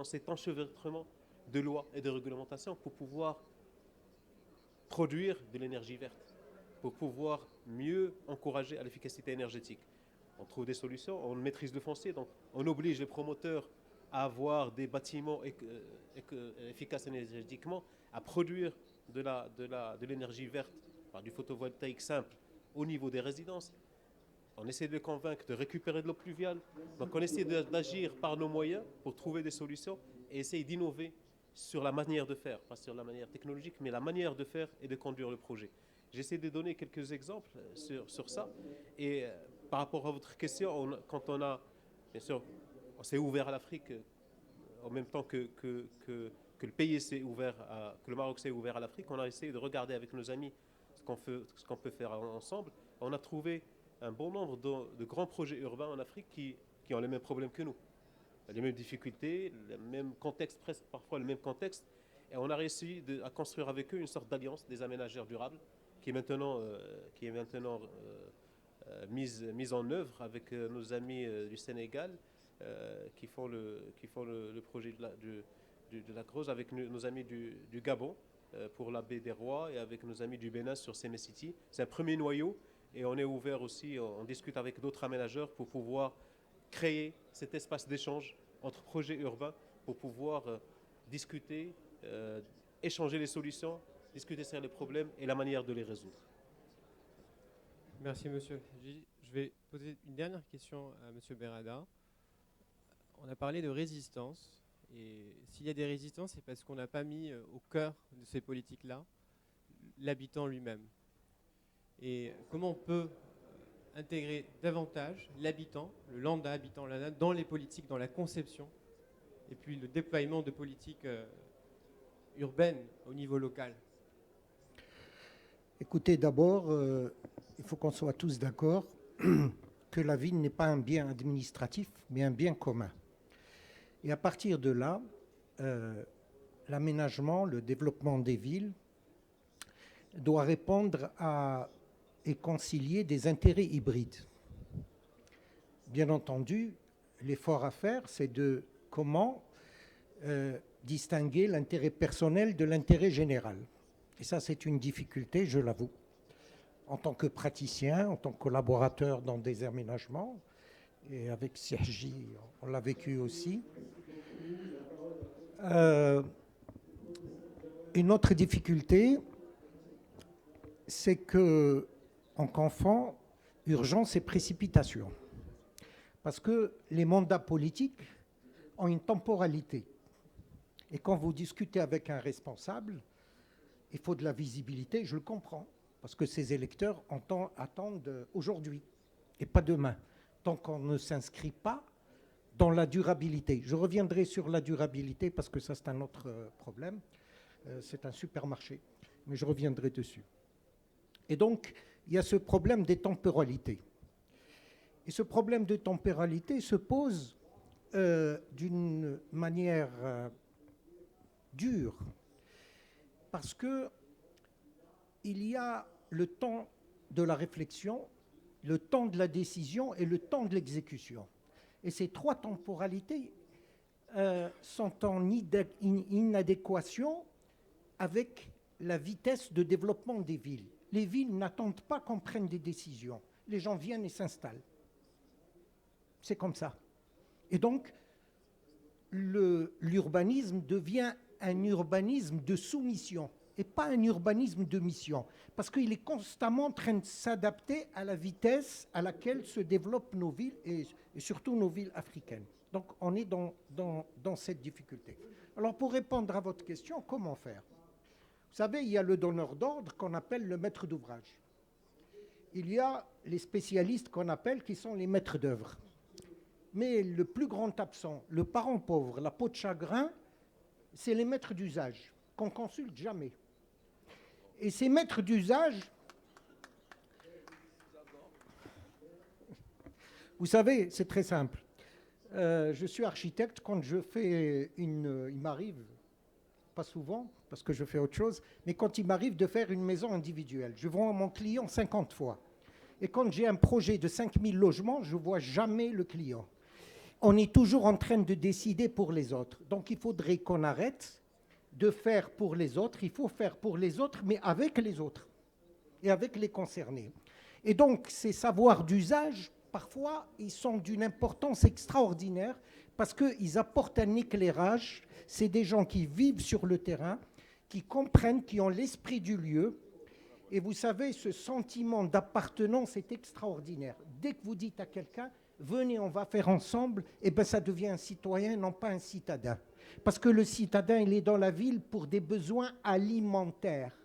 D: cet enchevêtrement de lois et de réglementations pour pouvoir produire de l'énergie verte, pour pouvoir mieux encourager à l'efficacité énergétique. On trouve des solutions, on maîtrise le foncier, donc on oblige les promoteurs à avoir des bâtiments efficaces énergétiquement, à produire de l'énergie verte par du photovoltaïque simple au niveau des résidences. On essaie de les convaincre de récupérer de l'eau pluviale. Donc on essaie d'agir par nos moyens pour trouver des solutions et essayer d'innover sur la manière de faire, pas sur la manière technologique, mais la manière de faire et de conduire le projet. J'essaie de donner quelques exemples sur ça. Et par rapport à votre question, quand on a, bien sûr, on s'est ouvert à l'Afrique en même temps que le pays s'est ouvert, que le Maroc s'est ouvert à l'Afrique, on a essayé de regarder avec nos amis ce qu'on peut faire ensemble. On a trouvé un bon nombre de grands projets urbains en Afrique qui ont les mêmes problèmes que nous, les mêmes difficultés, le même contexte, presque parfois le même contexte. Et on a réussi à construire avec eux une sorte d'alliance des aménageurs durables qui est maintenant mise en œuvre avec nos amis du Sénégal qui font le projet de la Creuse, avec nos amis du Gabon pour la baie des Rois et avec nos amis du Bénin sur Séné-City. C'est un premier noyau. Et on est ouvert aussi, on discute avec d'autres aménageurs pour pouvoir créer cet espace d'échange entre projets urbains pour pouvoir discuter, échanger les solutions, discuter sur les problèmes et la manière de les résoudre.
A: Merci monsieur. Je vais poser une dernière question à monsieur Berada. On a parlé de résistance et s'il y a des résistances, c'est parce qu'on n'a pas mis au cœur de ces politiques-là l'habitant lui-même. Et comment on peut intégrer davantage l'habitant, le lambda habitant, dans les politiques, dans la conception, et puis le déploiement de politiques urbaines au niveau local.
E: Écoutez, d'abord, il faut qu'on soit tous d'accord que la ville n'est pas un bien administratif, mais un bien commun. Et à partir de là, l'aménagement, le développement des villes doit répondre à et concilier des intérêts hybrides. Bien entendu, l'effort à faire, c'est de comment distinguer l'intérêt personnel de l'intérêt général. Et ça, c'est une difficulté, je l'avoue. En tant que praticien, en tant que collaborateur dans des aménagements, et avec Sergi, on l'a vécu aussi. Une autre difficulté, c'est que on confond urgence et précipitation. Parce que les mandats politiques ont une temporalité. Et quand vous discutez avec un responsable, il faut de la visibilité, je le comprends. Parce que ces électeurs attendent aujourd'hui et pas demain. Tant qu'on ne s'inscrit pas dans la durabilité. Je reviendrai sur la durabilité parce que ça c'est un autre problème. C'est un supermarché, mais je reviendrai dessus. Et donc, il y a ce problème des temporalités. Et ce problème de temporalité se pose d'une manière dure, parce qu'il y a le temps de la réflexion, le temps de la décision et le temps de l'exécution. Et ces trois temporalités sont en inadéquation avec la vitesse de développement des villes. Les villes n'attendent pas qu'on prenne des décisions. Les gens viennent et s'installent. C'est comme ça. Et donc, l'urbanisme devient un urbanisme de soumission et pas un urbanisme de mission, parce qu'il est constamment en train de s'adapter à la vitesse à laquelle se développent nos villes et surtout nos villes africaines. Donc on est dans cette difficulté. Alors pour répondre à votre question, comment faire? Vous savez, il y a le donneur d'ordre qu'on appelle le maître d'ouvrage. Il y a les spécialistes qu'on appelle qui sont les maîtres d'œuvre. Mais le plus grand absent, le parent pauvre, la peau de chagrin, c'est les maîtres d'usage qu'on ne consulte jamais. Et ces maîtres d'usage, vous savez, c'est très simple. Je suis architecte, quand je fais il m'arrive, pas souvent, parce que je fais autre chose, mais quand il m'arrive de faire une maison individuelle, je vois mon client 50 fois. Et quand j'ai un projet de 5000 logements, je ne vois jamais le client. On est toujours en train de décider pour les autres. Donc il faudrait qu'on arrête de faire pour les autres. Il faut faire pour les autres, mais avec les autres et avec les concernés. Et donc ces savoirs d'usage, parfois, ils sont d'une importance extraordinaire parce qu'ils apportent un éclairage. C'est des gens qui vivent sur le terrain, qui comprennent, qui ont l'esprit du lieu. Et vous savez, ce sentiment d'appartenance est extraordinaire. Dès que vous dites à quelqu'un, venez, on va faire ensemble, et bien ça devient un citoyen, non pas un citadin. Parce que le citadin, il est dans la ville pour des besoins alimentaires.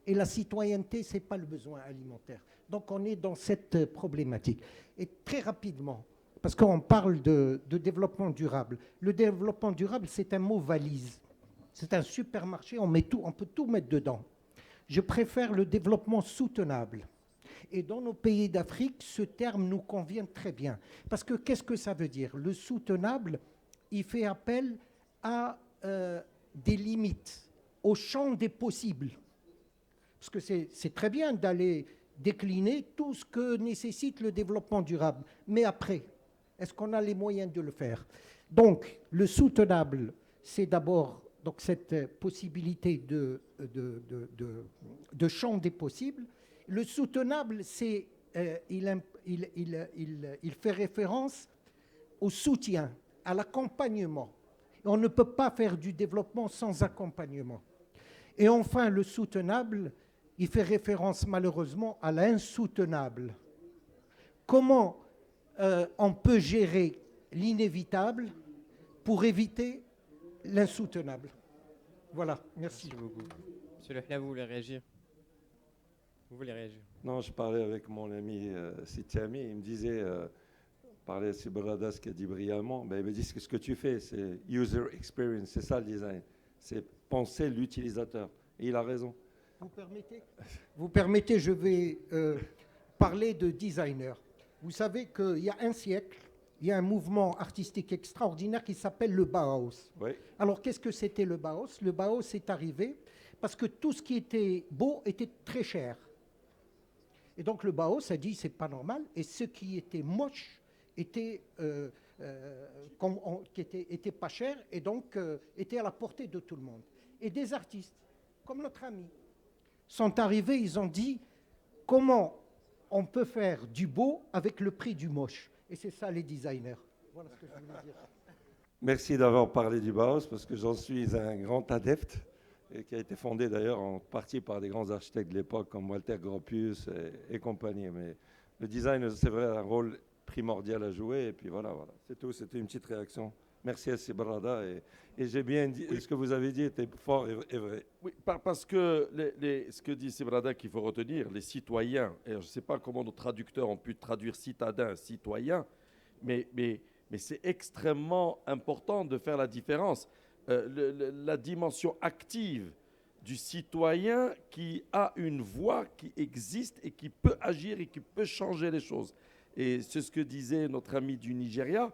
E: Et la citoyenneté, ce n'est pas le besoin alimentaire. Donc on est dans cette problématique. Et très rapidement, parce qu'on parle de développement durable. Le développement durable, c'est un mot valise. C'est un supermarché, on peut tout mettre dedans. Je préfère le développement soutenable. Et dans nos pays d'Afrique, ce terme nous convient très bien. Parce que qu'est-ce que ça veut dire? Le soutenable, il fait appel à des limites, au champ des possibles. Parce que c'est très bien d'aller décliner tout ce que nécessite le développement durable. Mais après, est-ce qu'on a les moyens de le faire? Donc, le soutenable, c'est d'abord donc, cette possibilité de champ des possibles. Le soutenable, c'est, il fait référence au soutien, à l'accompagnement. On ne peut pas faire du développement sans accompagnement. Et enfin, le soutenable, il fait référence malheureusement à l'insoutenable. Comment on peut gérer l'inévitable pour éviter l'insoutenable? Voilà, merci.
A: Merci beaucoup. Monsieur Lefebvre, vous voulez réagir? Vous voulez réagir?
B: Non, je parlais avec mon ami Sitiami, il me disait, parlait de Brada, ce qu'il a dit brillamment, ben, il me dit ce que tu fais, c'est user experience, c'est ça le design, c'est penser l'utilisateur. Et il a raison.
E: Vous permettez, je vais parler de designer. Vous savez qu'il y a un siècle, il y a un mouvement artistique extraordinaire qui s'appelle le Bauhaus.
B: Oui.
E: Alors, qu'est-ce que c'était le Bauhaus? Le Bauhaus est arrivé parce que tout ce qui était beau était très cher. Et donc, le Bauhaus a dit, c'est pas normal. Et ce qui était moche était pas cher et donc était à la portée de tout le monde. Et des artistes, comme notre ami, sont arrivés, ils ont dit, comment on peut faire du beau avec le prix du moche? Et c'est ça les designers. Voilà ce que je voulais dire.
B: Merci d'avoir parlé du Bauhaus, parce que j'en suis un grand adepte, et qui a été fondé d'ailleurs en partie par des grands architectes de l'époque, comme Walter Gropius et compagnie. Mais le design, c'est vrai, a un rôle primordial à jouer, et puis voilà. C'est tout, c'était une petite réaction. Merci à Sibrada, et j'ai bien dit, ce que vous avez dit était fort et vrai.
G: Oui, parce que ce que dit Sibrada qu'il faut retenir, les citoyens, et je ne sais pas comment nos traducteurs ont pu traduire citadin, citoyen, mais c'est extrêmement important de faire la différence. La dimension active du citoyen qui a une voix qui existe et qui peut agir et qui peut changer les choses. Et c'est ce que disait notre ami du Nigeria.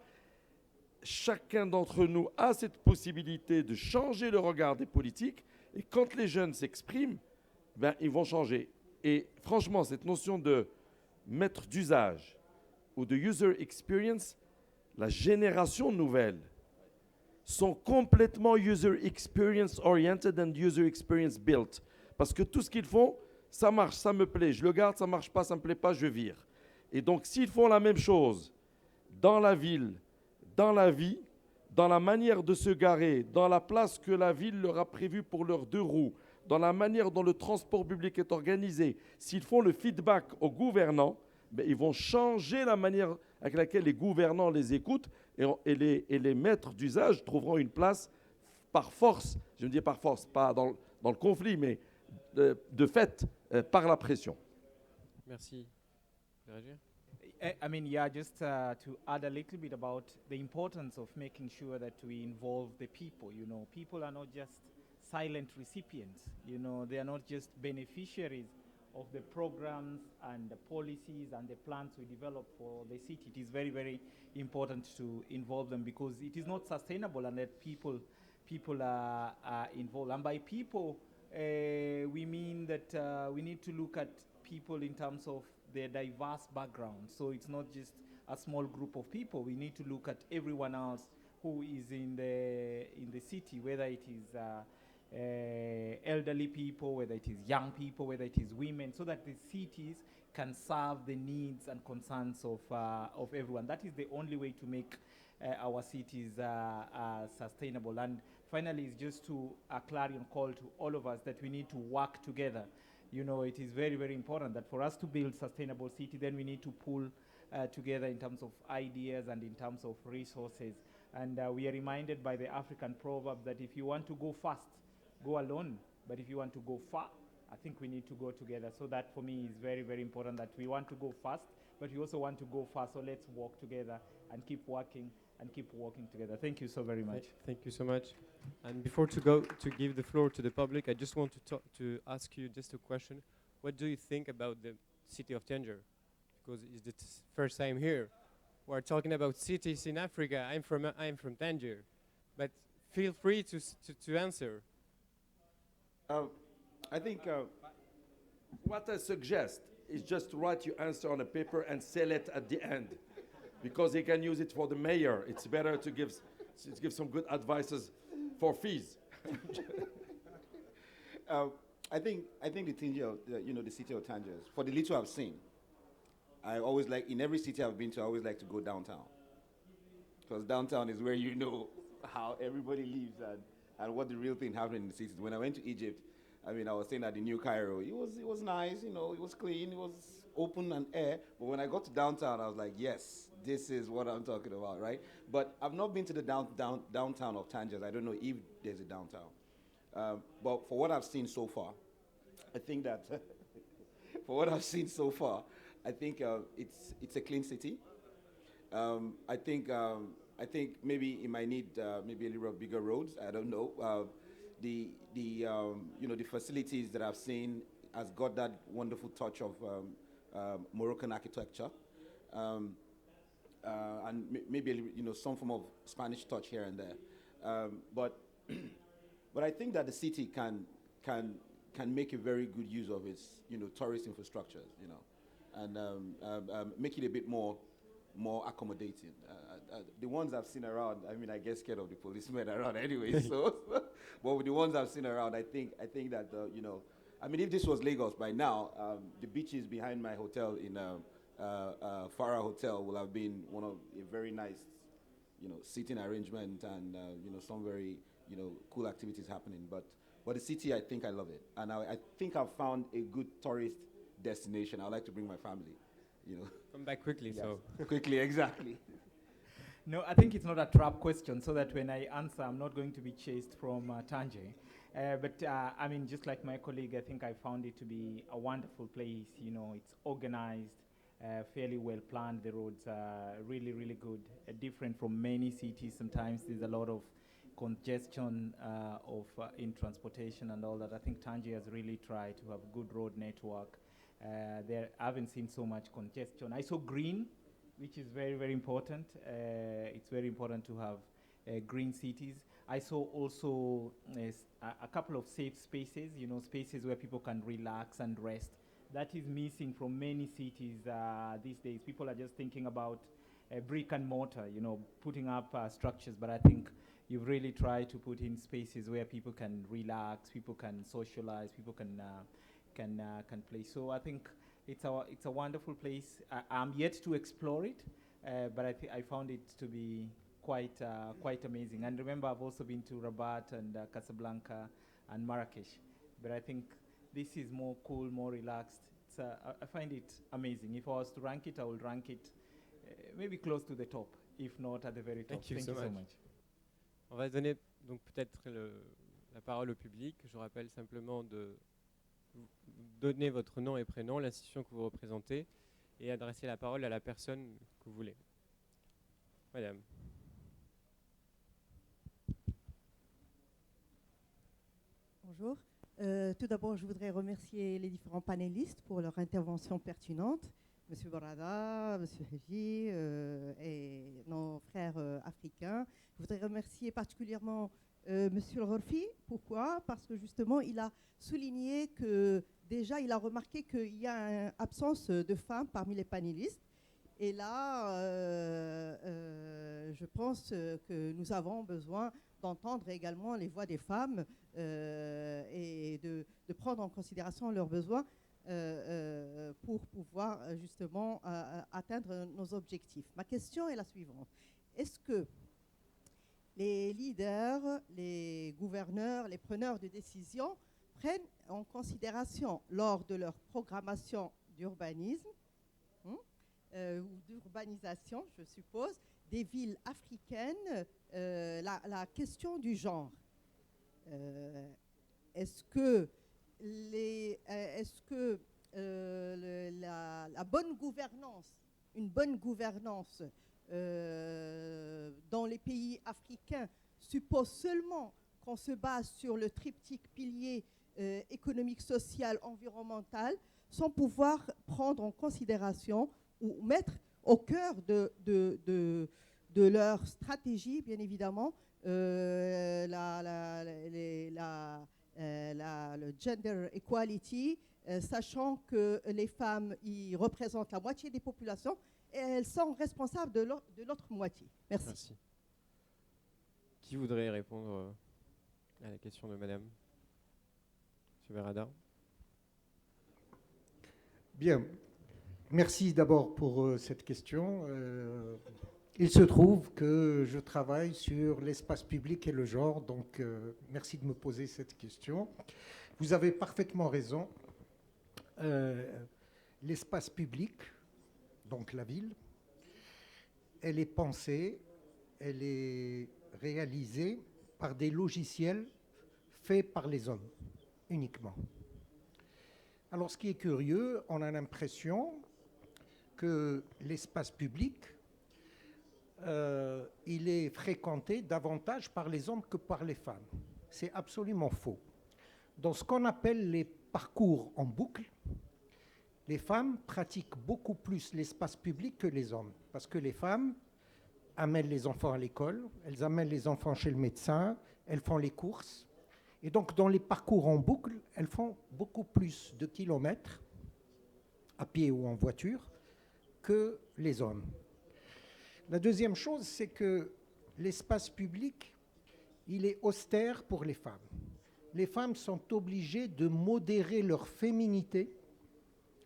G: Chacun d'entre nous a cette possibilité de changer le regard des politiques. Et quand les jeunes s'expriment, ben, ils vont changer. Et franchement, cette notion de maître d'usage ou de user experience, la génération nouvelle sont complètement user experience oriented and user experience built. Parce que tout ce qu'ils font, ça marche, ça me plaît, je le garde, ça marche pas, ça me plaît pas, je vire. Et donc s'ils font la même chose dans la ville, dans la vie, dans la manière de se garer, dans la place que la ville leur a prévue pour leurs 2 roues, dans la manière dont le transport public est organisé, s'ils font le feedback aux gouvernants, ben, ils vont changer la manière avec laquelle les gouvernants les écoutent et les maîtres d'usage trouveront une place par force, je me dis par force, pas dans le conflit, mais de fait, par la pression.
A: Merci. Réagir?
C: I mean, yeah, just to add a little bit about the importance of making sure that we involve the people. You know, people are not just silent recipients. You know, they are not just beneficiaries of the programs and the policies and the plans we develop for the city. It is very, very important to involve them because it is not sustainable unless people are involved. And by people, we mean that we need to look at people in terms of their diverse backgrounds. So it's not just a small group of people. We need to look at everyone else who is in the city, whether it is elderly people, whether it is young people, whether it is women, so that the cities can serve the needs and concerns of everyone. That is the only way to make our cities sustainable. And finally, it's just a clarion call to all of us that we need to work together. You know, it is very, very important that for us to build sustainable city, then we need to pull together in terms of ideas and in terms of resources. And we are reminded by the African proverb that if you want to go fast, go alone. But if you want to go far, I think we need to go together. So that for me is very, very important that we want to go fast, but we also want to go far. So let's work together and keep working together. Thank you so very much.
A: Thank you so much. And before to give the floor to the public, I just want to ask you just a question. What do you think about the city of Tangier? Because it's the first time here. We're talking about cities in Africa. I'm from Tangier, but feel free to answer.
F: I think
G: What I suggest is just to write your answer on a paper and sell it at the end, because they can use it for the mayor. It's better to give some good advices for fees.
F: I think the Tangier, the city of Tangier, for the little I've seen, I always like, in every city I've been to, I always like to go downtown, because downtown is where you know how everybody lives and what the real thing happening in the cities. When I went to Egypt, I mean, I was staying at the New Cairo. It was nice, it was clean, it was open and air. But when I got to downtown, I was like, yes, this is what I'm talking about, right? But I've not been to the downtown of Tangier. I don't know if there's a downtown. But for what I've seen so far, I think that it's a clean city. I think maybe it might need maybe a little bigger roads. I don't know. The facilities that I've seen has got that wonderful touch of Moroccan architecture, and maybe some form of Spanish touch here and there. But I think that the city can make a very good use of its tourist infrastructures, and make it a bit more accommodating. The ones I've seen around, I mean, I get scared of the policemen around anyway. So, but with the ones I've seen around, I think that I mean, if this was Lagos by now, the beaches behind my hotel in Farah Hotel will have been one of a very nice, seating arrangement and some very cool activities happening. But the city, I think I love it, and I think I've found a good tourist destination. I'd like to bring my family.
A: Come back quickly,
F: Yes.
A: so.
F: Quickly, exactly.
C: No, I think it's not a trap question, so that when I answer, I'm not going to be chased from Tangier. But I mean, just like my colleague, I think I found it to be a wonderful place. It's organized, fairly well planned. The roads are really, really good. Different from many cities. Sometimes there's a lot of congestion in transportation and all that. I think Tangier has really tried to have a good road network. I haven't seen so much congestion. I saw green, which is very, very important. It's very important to have green cities. I saw also a couple of safe spaces, spaces where people can relax and rest. That is missing from many cities these days. People are just thinking about brick and mortar, putting up structures, but I think you've really tried to put in spaces where people can relax, people can socialize, people can play. So I think it's a wonderful place. I'm yet to explore it, but I found it to be quite amazing. And remember, I've also been to Rabat and Casablanca and Marrakesh, but I think this is more cool, more relaxed. I find it amazing. If I was to rank it, I would rank it maybe close to the top, if not at the very top.
A: Thank you so much. On va donner donc peut-être la parole au public. Je rappelle simplement de donner votre nom et prénom, l'institution que vous représentez, et adresser la parole à la personne que vous voulez. Madame.
H: Bonjour. Tout d'abord, je voudrais remercier les différents panélistes pour leur intervention pertinente. Monsieur Borada, Monsieur Heji et nos frères africains. Je voudrais remercier particulièrement Monsieur Rorfi. Pourquoi? Parce que justement, il a souligné que déjà, il a remarqué qu'il y a une absence de femmes parmi les panélistes. Et là, je pense que nous avons besoin d'entendre également les voix des femmes et de prendre en considération leurs besoins pour pouvoir justement atteindre nos objectifs. Ma question est la suivante. Est-ce que les leaders, les gouverneurs, les preneurs de décision prennent en considération lors de leur programmation d'urbanisme ou d'urbanisation, je suppose, des villes africaines, la question du genre? Est-ce que la bonne gouvernance, une bonne gouvernance dans les pays africains suppose seulement qu'on se base sur le triptyque pilier économique, social, environnemental, sans pouvoir prendre en considération ou mettre au cœur de leur stratégie, bien évidemment, le gender equality, sachant que les femmes y représentent la moitié des populations et elles sont responsables de l'autre moitié. Merci.
A: Merci. Qui voudrait répondre à la question de Madame? Monsieur Berada.
E: Bien. Merci d'abord pour cette question. Il se trouve que je travaille sur l'espace public et le genre, donc merci de me poser cette question. Vous avez parfaitement raison. L'espace public, donc la ville, elle est pensée, elle est réalisée par des logiciels faits par les hommes, uniquement. Alors ce qui est curieux, on a l'impression que l'espace public, il est fréquenté davantage par les hommes que par les femmes. C'est absolument faux. Dans ce qu'on appelle les parcours en boucle, les femmes pratiquent beaucoup plus l'espace public que les hommes, parce que les femmes amènent les enfants à l'école, elles amènent les enfants chez le médecin, elles font les courses. Et donc, dans les parcours en boucle, elles font beaucoup plus de kilomètres, à pied ou en voiture, que les hommes. La deuxième chose, c'est que l'espace public, il est austère pour les femmes. Les femmes sont obligées de modérer leur féminité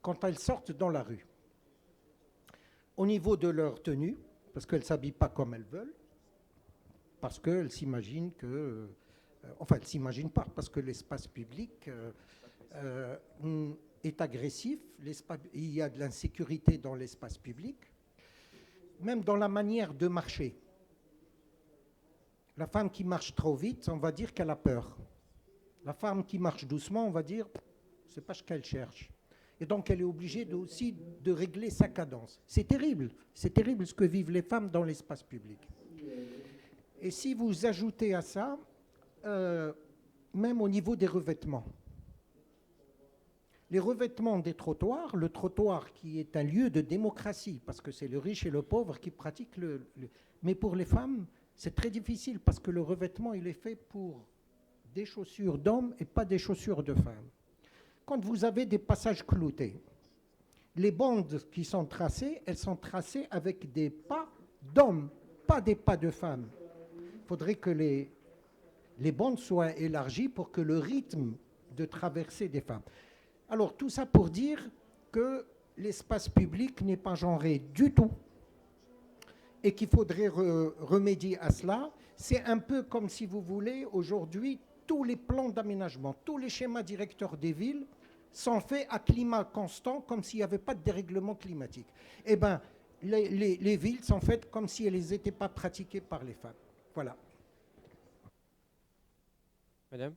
E: quand elles sortent dans la rue. Au niveau de leur tenue, parce qu'elles ne s'habillent pas comme elles veulent, parce qu'elles s'imaginent que... Enfin, elles ne s'imaginent pas, parce que l'espace public est agressif, il y a de l'insécurité dans l'espace public, même dans la manière de marcher. La femme qui marche trop vite, on va dire qu'elle a peur. La femme qui marche doucement, on va dire, c'est pas ce qu'elle cherche. Et donc, elle est obligée aussi de régler sa cadence. C'est terrible ce que vivent les femmes dans l'espace public. Et si vous ajoutez à ça, même au niveau des revêtements. Les revêtements des trottoirs, le trottoir qui est un lieu de démocratie, parce que c'est le riche et le pauvre qui pratiquent Mais pour les femmes, c'est très difficile, parce que le revêtement, il est fait pour des chaussures d'hommes et pas des chaussures de femmes. Quand vous avez des passages cloutés, les bandes qui sont tracées, elles sont tracées avec des pas d'hommes, pas des pas de femmes. Il faudrait que les bandes soient élargies pour que le rythme de traversée des femmes. Alors tout ça pour dire que l'espace public n'est pas genré du tout et qu'il faudrait remédier à cela. C'est un peu comme si vous voulez, aujourd'hui, tous les plans d'aménagement, tous les schémas directeurs des villes sont faits à climat constant, comme s'il n'y avait pas de dérèglement climatique. Eh bien, les villes sont faites comme si elles n'étaient pas pratiquées par les femmes. Voilà.
A: Madame?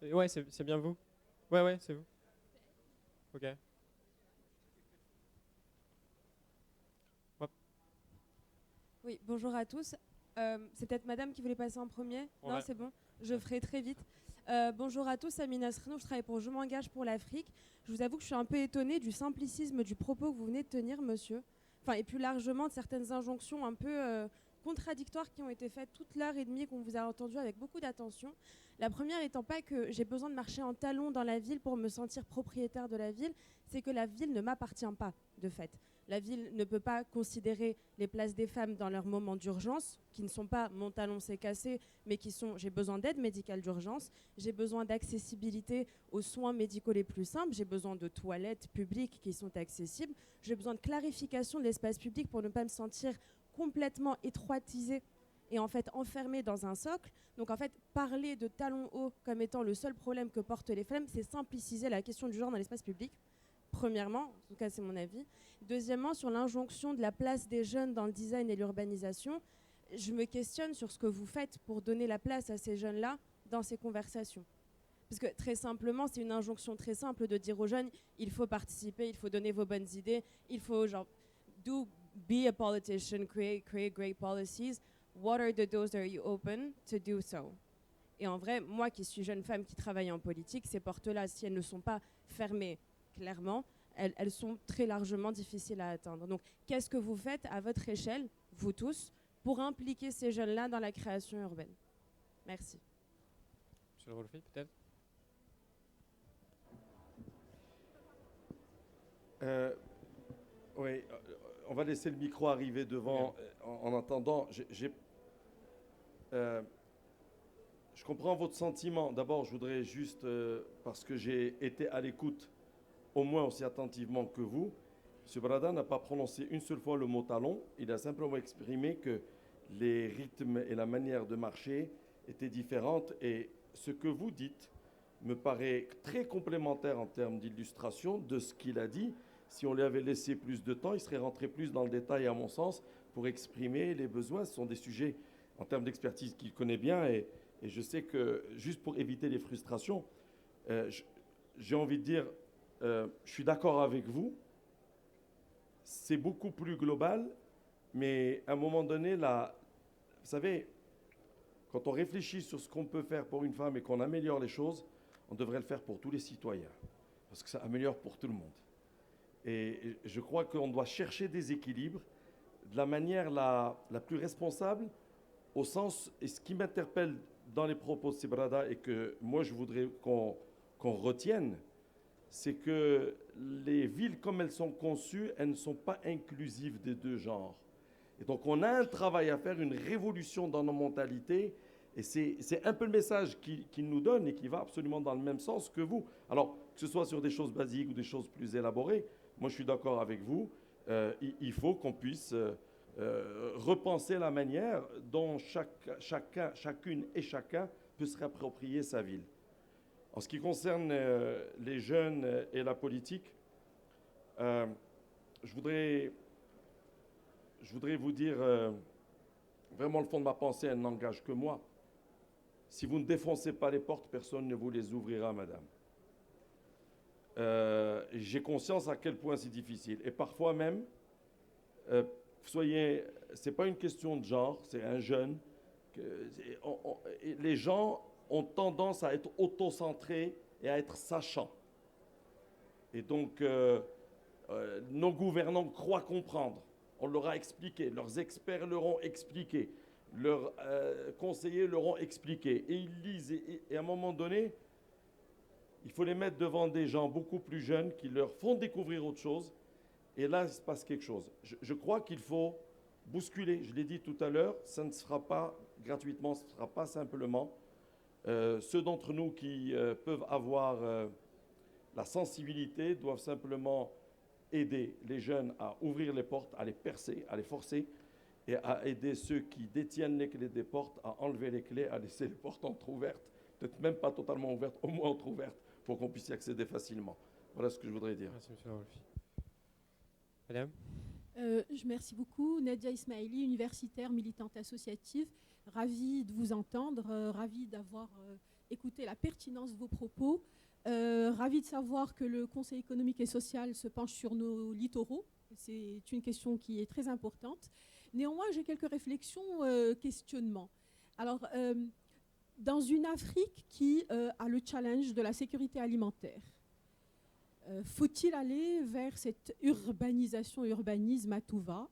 A: Ouais, c'est bien vous. Ouais, c'est vous. Ok.
I: Oui, bonjour à tous. C'est peut-être madame qui voulait passer en premier.
A: Ouais.
I: Non, c'est bon. Je ferai très vite. Bonjour à tous, Amina Sreno, je travaille pour Je m'engage pour l'Afrique. Je vous avoue que je suis un peu étonnée du simplicisme du propos que vous venez de tenir, monsieur. Enfin, et plus largement de certaines injonctions un peu contradictoires qui ont été faites toute l'heure et demie qu'on vous a entendu avec beaucoup d'attention. La première étant pas que j'ai besoin de marcher en talons dans la ville pour me sentir propriétaire de la ville, c'est que la ville ne m'appartient pas, de fait. La ville ne peut pas considérer les places des femmes dans leurs moments d'urgence, qui ne sont pas mon talon s'est cassé, mais qui sont j'ai besoin d'aide médicale d'urgence, j'ai besoin d'accessibilité aux soins médicaux les plus simples, j'ai besoin de toilettes publiques qui sont accessibles, j'ai besoin de clarification de l'espace public pour ne pas me sentir complètement étroitisée et en fait enfermée dans un socle. Donc en fait, parler de talons hauts comme étant le seul problème que portent les femmes, c'est simpliciser la question du genre dans l'espace public. Premièrement, en tout cas c'est mon avis. Deuxièmement, sur l'injonction de la place des jeunes dans le design et l'urbanisation, je me questionne sur ce que vous faites pour donner la place à ces jeunes-là dans ces conversations. Parce que très simplement, c'est une injonction très simple de dire aux jeunes, il faut participer, il faut donner vos bonnes idées, il faut genre, be a politician, create great policies. What are the doors that you open to do so? Et en vrai, moi qui suis jeune femme qui travaille en politique, ces portes-là, si elles ne sont pas fermées clairement, elles sont très largement difficiles à atteindre. Donc, qu'est-ce que vous faites à votre échelle, vous tous, pour impliquer ces jeunes-là dans la création urbaine? Merci.
A: Monsieur le Rolfi, peut-être?
G: Oui, on va laisser le micro arriver devant. En attendant, je comprends votre sentiment. D'abord, je voudrais juste, parce que j'ai été à l'écoute au moins aussi attentivement que vous, M. Brada n'a pas prononcé une seule fois le mot talon. Il a simplement exprimé que les rythmes et la manière de marcher étaient différentes. Et ce que vous dites me paraît très complémentaire en termes d'illustration de ce qu'il a dit. Si on lui avait laissé plus de temps, il serait rentré plus dans le détail, à mon sens, pour exprimer les besoins. Ce sont des sujets, en termes d'expertise, qu'il connaît bien. Et je sais que, juste pour éviter les frustrations, j'ai envie de dire, je suis d'accord avec vous. C'est beaucoup plus global, mais à un moment donné, vous savez, quand on réfléchit sur ce qu'on peut faire pour une femme et qu'on améliore les choses, on devrait le faire pour tous les citoyens, parce que ça améliore pour tout le monde. Et je crois qu'on doit chercher des équilibres de la manière la plus responsable, au sens, et ce qui m'interpelle dans les propos de Sibrada et que moi je voudrais qu'on retienne, c'est que les villes comme elles sont conçues, elles ne sont pas inclusives des deux genres. Et donc on a un travail à faire, une révolution dans nos mentalités, et c'est un peu le message qu'il nous donne et qui va absolument dans le même sens que vous. Alors, que ce soit sur des choses basiques ou des choses plus élaborées, moi je suis d'accord avec vous, il faut qu'on puisse repenser la manière dont chacune et chacun peut se réapproprier sa ville. En ce qui concerne les jeunes et la politique, je voudrais vous dire, vraiment le fond de ma pensée, elle n'engage que moi. Si vous ne défoncez pas les portes, personne ne vous les ouvrira, madame. J'ai conscience à quel point c'est difficile. Et parfois même, c'est pas une question de genre, c'est un jeune. Les gens ont tendance à être autocentrés et à être sachants. Et donc, nos gouvernants croient comprendre. On leur a expliqué, leurs experts leur ont expliqué, leurs conseillers leur ont expliqué. Et ils lisent. Et à un moment donné, Il faut les mettre devant des gens beaucoup plus jeunes qui leur font découvrir autre chose. Et là, il se passe quelque chose. Je crois qu'il faut bousculer. Je l'ai dit tout à l'heure, ça ne se fera pas gratuitement, ce ne sera pas simplement. Ceux d'entre nous qui peuvent avoir la sensibilité doivent simplement aider les jeunes à ouvrir les portes, à les percer, à les forcer, et à aider ceux qui détiennent les clés des portes à enlever les clés, à laisser les portes entrouvertes, peut-être même pas totalement ouvertes, au moins entrouvertes, pour qu'on puisse y accéder facilement. Voilà ce que je voudrais dire.
A: Merci, M. Rolfi. Madame?
J: Merci beaucoup. Nadia Ismaili, universitaire, militante associative. Ravie de vous entendre, ravie d'avoir écouté la pertinence de vos propos. Ravie de savoir que le Conseil économique et social se penche sur nos littoraux. C'est une question qui est très importante. Néanmoins, j'ai quelques réflexions, questionnements. Alors, dans une Afrique qui a le challenge de la sécurité alimentaire, faut-il aller vers cette urbanisme à tout va?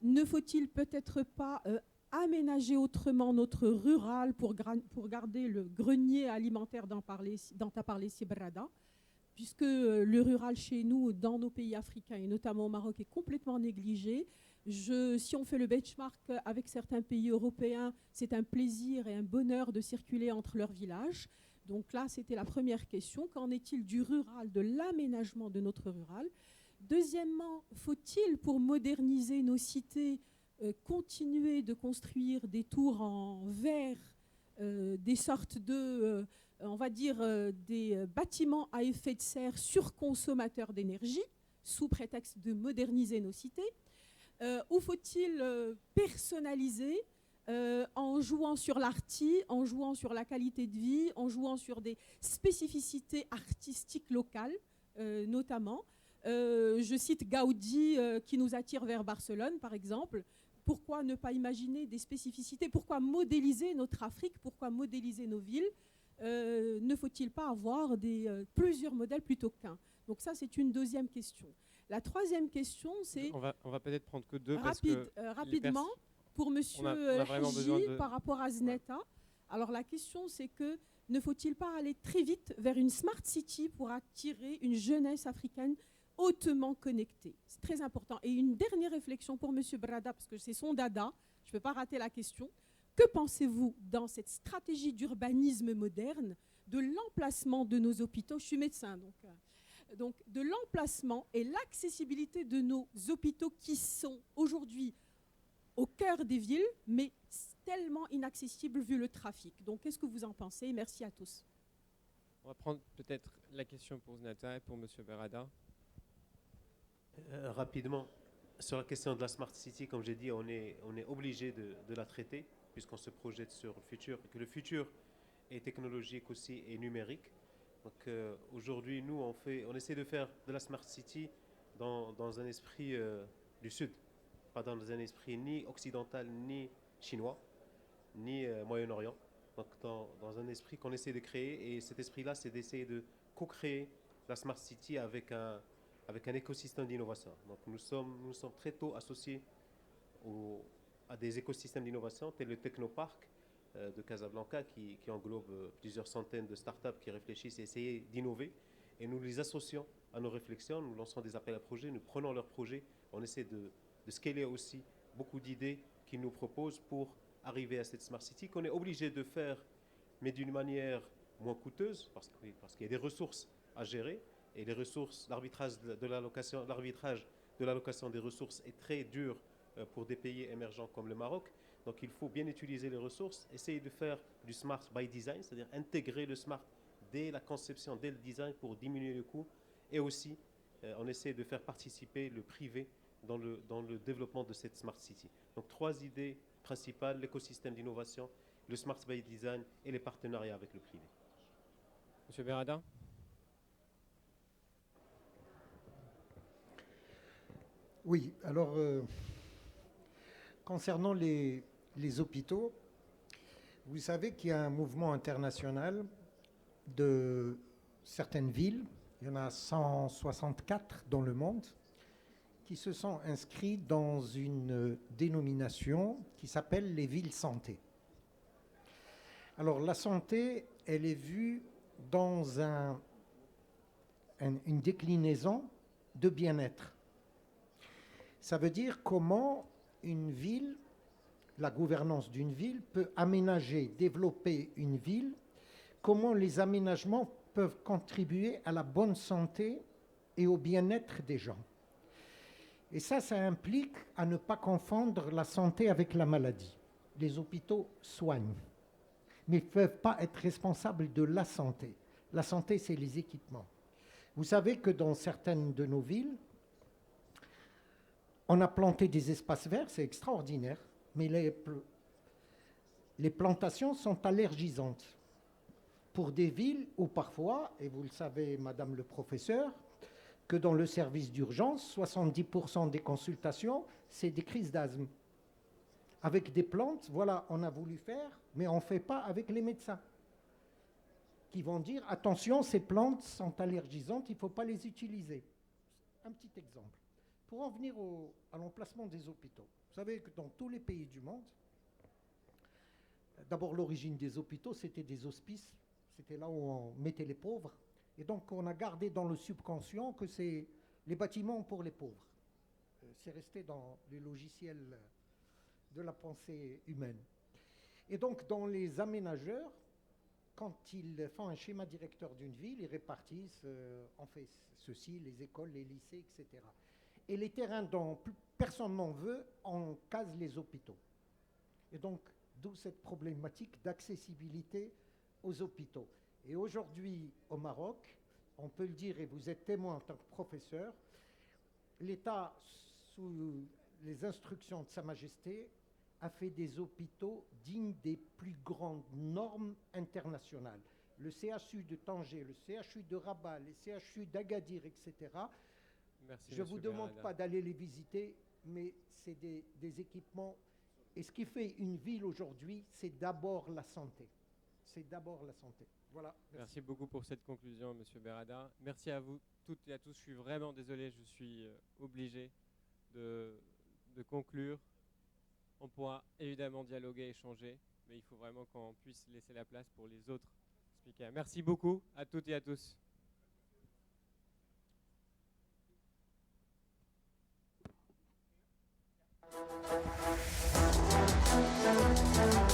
J: Ne faut-il peut-être pas aménager autrement notre rural pour garder le grenier alimentaire dont a parlé Sibrada, puisque le rural chez nous, dans nos pays africains et notamment au Maroc, est complètement négligé. Si on fait le benchmark avec certains pays européens, c'est un plaisir et un bonheur de circuler entre leurs villages. Donc là, c'était la première question. Qu'en est-il du rural, de l'aménagement de notre rural? Deuxièmement, faut-il, pour moderniser nos cités, continuer de construire des tours en verre, des sortes de, on va dire, des bâtiments à effet de serre surconsommateurs d'énergie, sous prétexte de moderniser nos cités? Ou faut-il personnaliser en jouant sur l'arty, en jouant sur la qualité de vie, en jouant sur des spécificités artistiques locales, notamment. Je cite Gaudi qui nous attire vers Barcelone, par exemple. Pourquoi ne pas imaginer des spécificités? Pourquoi modéliser notre Afrique? Pourquoi modéliser nos villes? Ne faut-il pas avoir plusieurs modèles plutôt qu'un? Donc ça, c'est une deuxième question. La troisième question, c'est...
A: On va peut-être prendre que deux.
J: Rapidement. Pour M. Haji, par rapport à Zneta, alors la question c'est que ne faut-il pas aller très vite vers une smart city pour attirer une jeunesse africaine hautement connectée? C'est très important. Et une dernière réflexion pour M. Brada, parce que c'est son dada, je ne peux pas rater la question. Que pensez-vous dans cette stratégie d'urbanisme moderne de l'emplacement de nos hôpitaux? Je suis médecin, donc de l'emplacement et l'accessibilité de nos hôpitaux qui sont aujourd'hui au cœur des villes, mais tellement inaccessible vu le trafic. Donc, qu'est-ce que vous en pensez? Merci à tous.
A: On va prendre peut-être la question pour Zneta et pour M. Berada.
D: Rapidement, sur la question de la Smart City, comme j'ai dit, on est obligé de la traiter, puisqu'on se projette sur le futur, et que le futur est technologique aussi et numérique. Donc, aujourd'hui, nous, on essaie de faire de la Smart City dans un esprit du Sud. Pas dans un esprit ni occidental, ni chinois, ni Moyen-Orient. Donc dans un esprit qu'on essaie de créer. Et cet esprit-là, c'est d'essayer de co-créer la Smart City avec un écosystème d'innovation. Donc nous sommes très tôt associés à des écosystèmes d'innovation, tels le Technopark de Casablanca, qui englobe plusieurs centaines de startups qui réfléchissent et essayent d'innover. Et nous les associons à nos réflexions, nous lançons des appels à projets, nous prenons leurs projets, on essaie de scaler aussi beaucoup d'idées qu'ils nous proposent pour arriver à cette Smart City qu'on est obligé de faire, mais d'une manière moins coûteuse, parce qu'il y a des ressources à gérer, et les ressources, l'arbitrage de l'allocation des ressources est très dur pour des pays émergents comme le Maroc. Donc il faut bien utiliser les ressources, essayer de faire du Smart by Design, c'est-à-dire intégrer le Smart dès la conception, dès le design pour diminuer le coût, et aussi on essaie de faire participer le privé dans le développement de cette Smart City. Donc 3 idées principales, l'écosystème d'innovation, le Smart by Design et les partenariats avec le privé.
A: Monsieur Berada?
E: Oui, alors concernant les hôpitaux, vous savez qu'il y a un mouvement international de certaines villes, il y en a 164 dans le monde, qui se sont inscrits dans une dénomination qui s'appelle les villes santé. Alors la santé, elle est vue dans un une déclinaison de bien-être. Ça veut dire comment une ville, la gouvernance d'une ville peut aménager, développer une ville, comment les aménagements peuvent contribuer à la bonne santé et au bien-être des gens. Et ça implique à ne pas confondre la santé avec la maladie. Les hôpitaux soignent, mais ne peuvent pas être responsables de la santé. La santé, c'est les équipements. Vous savez que dans certaines de nos villes, on a planté des espaces verts, c'est extraordinaire, mais les plantations sont allergisantes. Pour des villes où parfois, et vous le savez, Madame le professeur, que dans le service d'urgence, 70% des consultations, c'est des crises d'asthme. Avec des plantes, voilà, on a voulu faire, mais on ne fait pas avec les médecins qui vont dire, attention, ces plantes sont allergisantes, il ne faut pas les utiliser. Un petit exemple. Pour en venir à l'emplacement des hôpitaux, vous savez que dans tous les pays du monde, d'abord l'origine des hôpitaux, c'était des hospices, c'était là où on mettait les pauvres. Et donc, on a gardé dans le subconscient que c'est les bâtiments pour les pauvres. C'est resté dans les logiciels de la pensée humaine. Et donc, dans les aménageurs, quand ils font un schéma directeur d'une ville, ils répartissent, on fait ceci, les écoles, les lycées, etc. Et les terrains dont personne n'en veut, on case les hôpitaux. Et donc, d'où cette problématique d'accessibilité aux hôpitaux. Et aujourd'hui, au Maroc, on peut le dire, et vous êtes témoin en tant que professeur, l'État, sous les instructions de Sa Majesté, a fait des hôpitaux dignes des plus grandes normes internationales. Le CHU de Tanger, le CHU de Rabat, les CHU d'Agadir, etc.
A: Merci,
E: je ne vous demande pas d'aller les visiter, mais c'est des équipements. Et ce qui fait une ville aujourd'hui, c'est d'abord la santé. C'est d'abord la santé. Voilà.
A: Merci beaucoup pour cette conclusion, Monsieur Berada. Merci à vous toutes et à tous. Je suis vraiment désolé, je suis obligé de conclure. On pourra évidemment dialoguer, échanger, mais il faut vraiment qu'on puisse laisser la place pour les autres speakers. Merci beaucoup à toutes et à tous.
K: Thank you.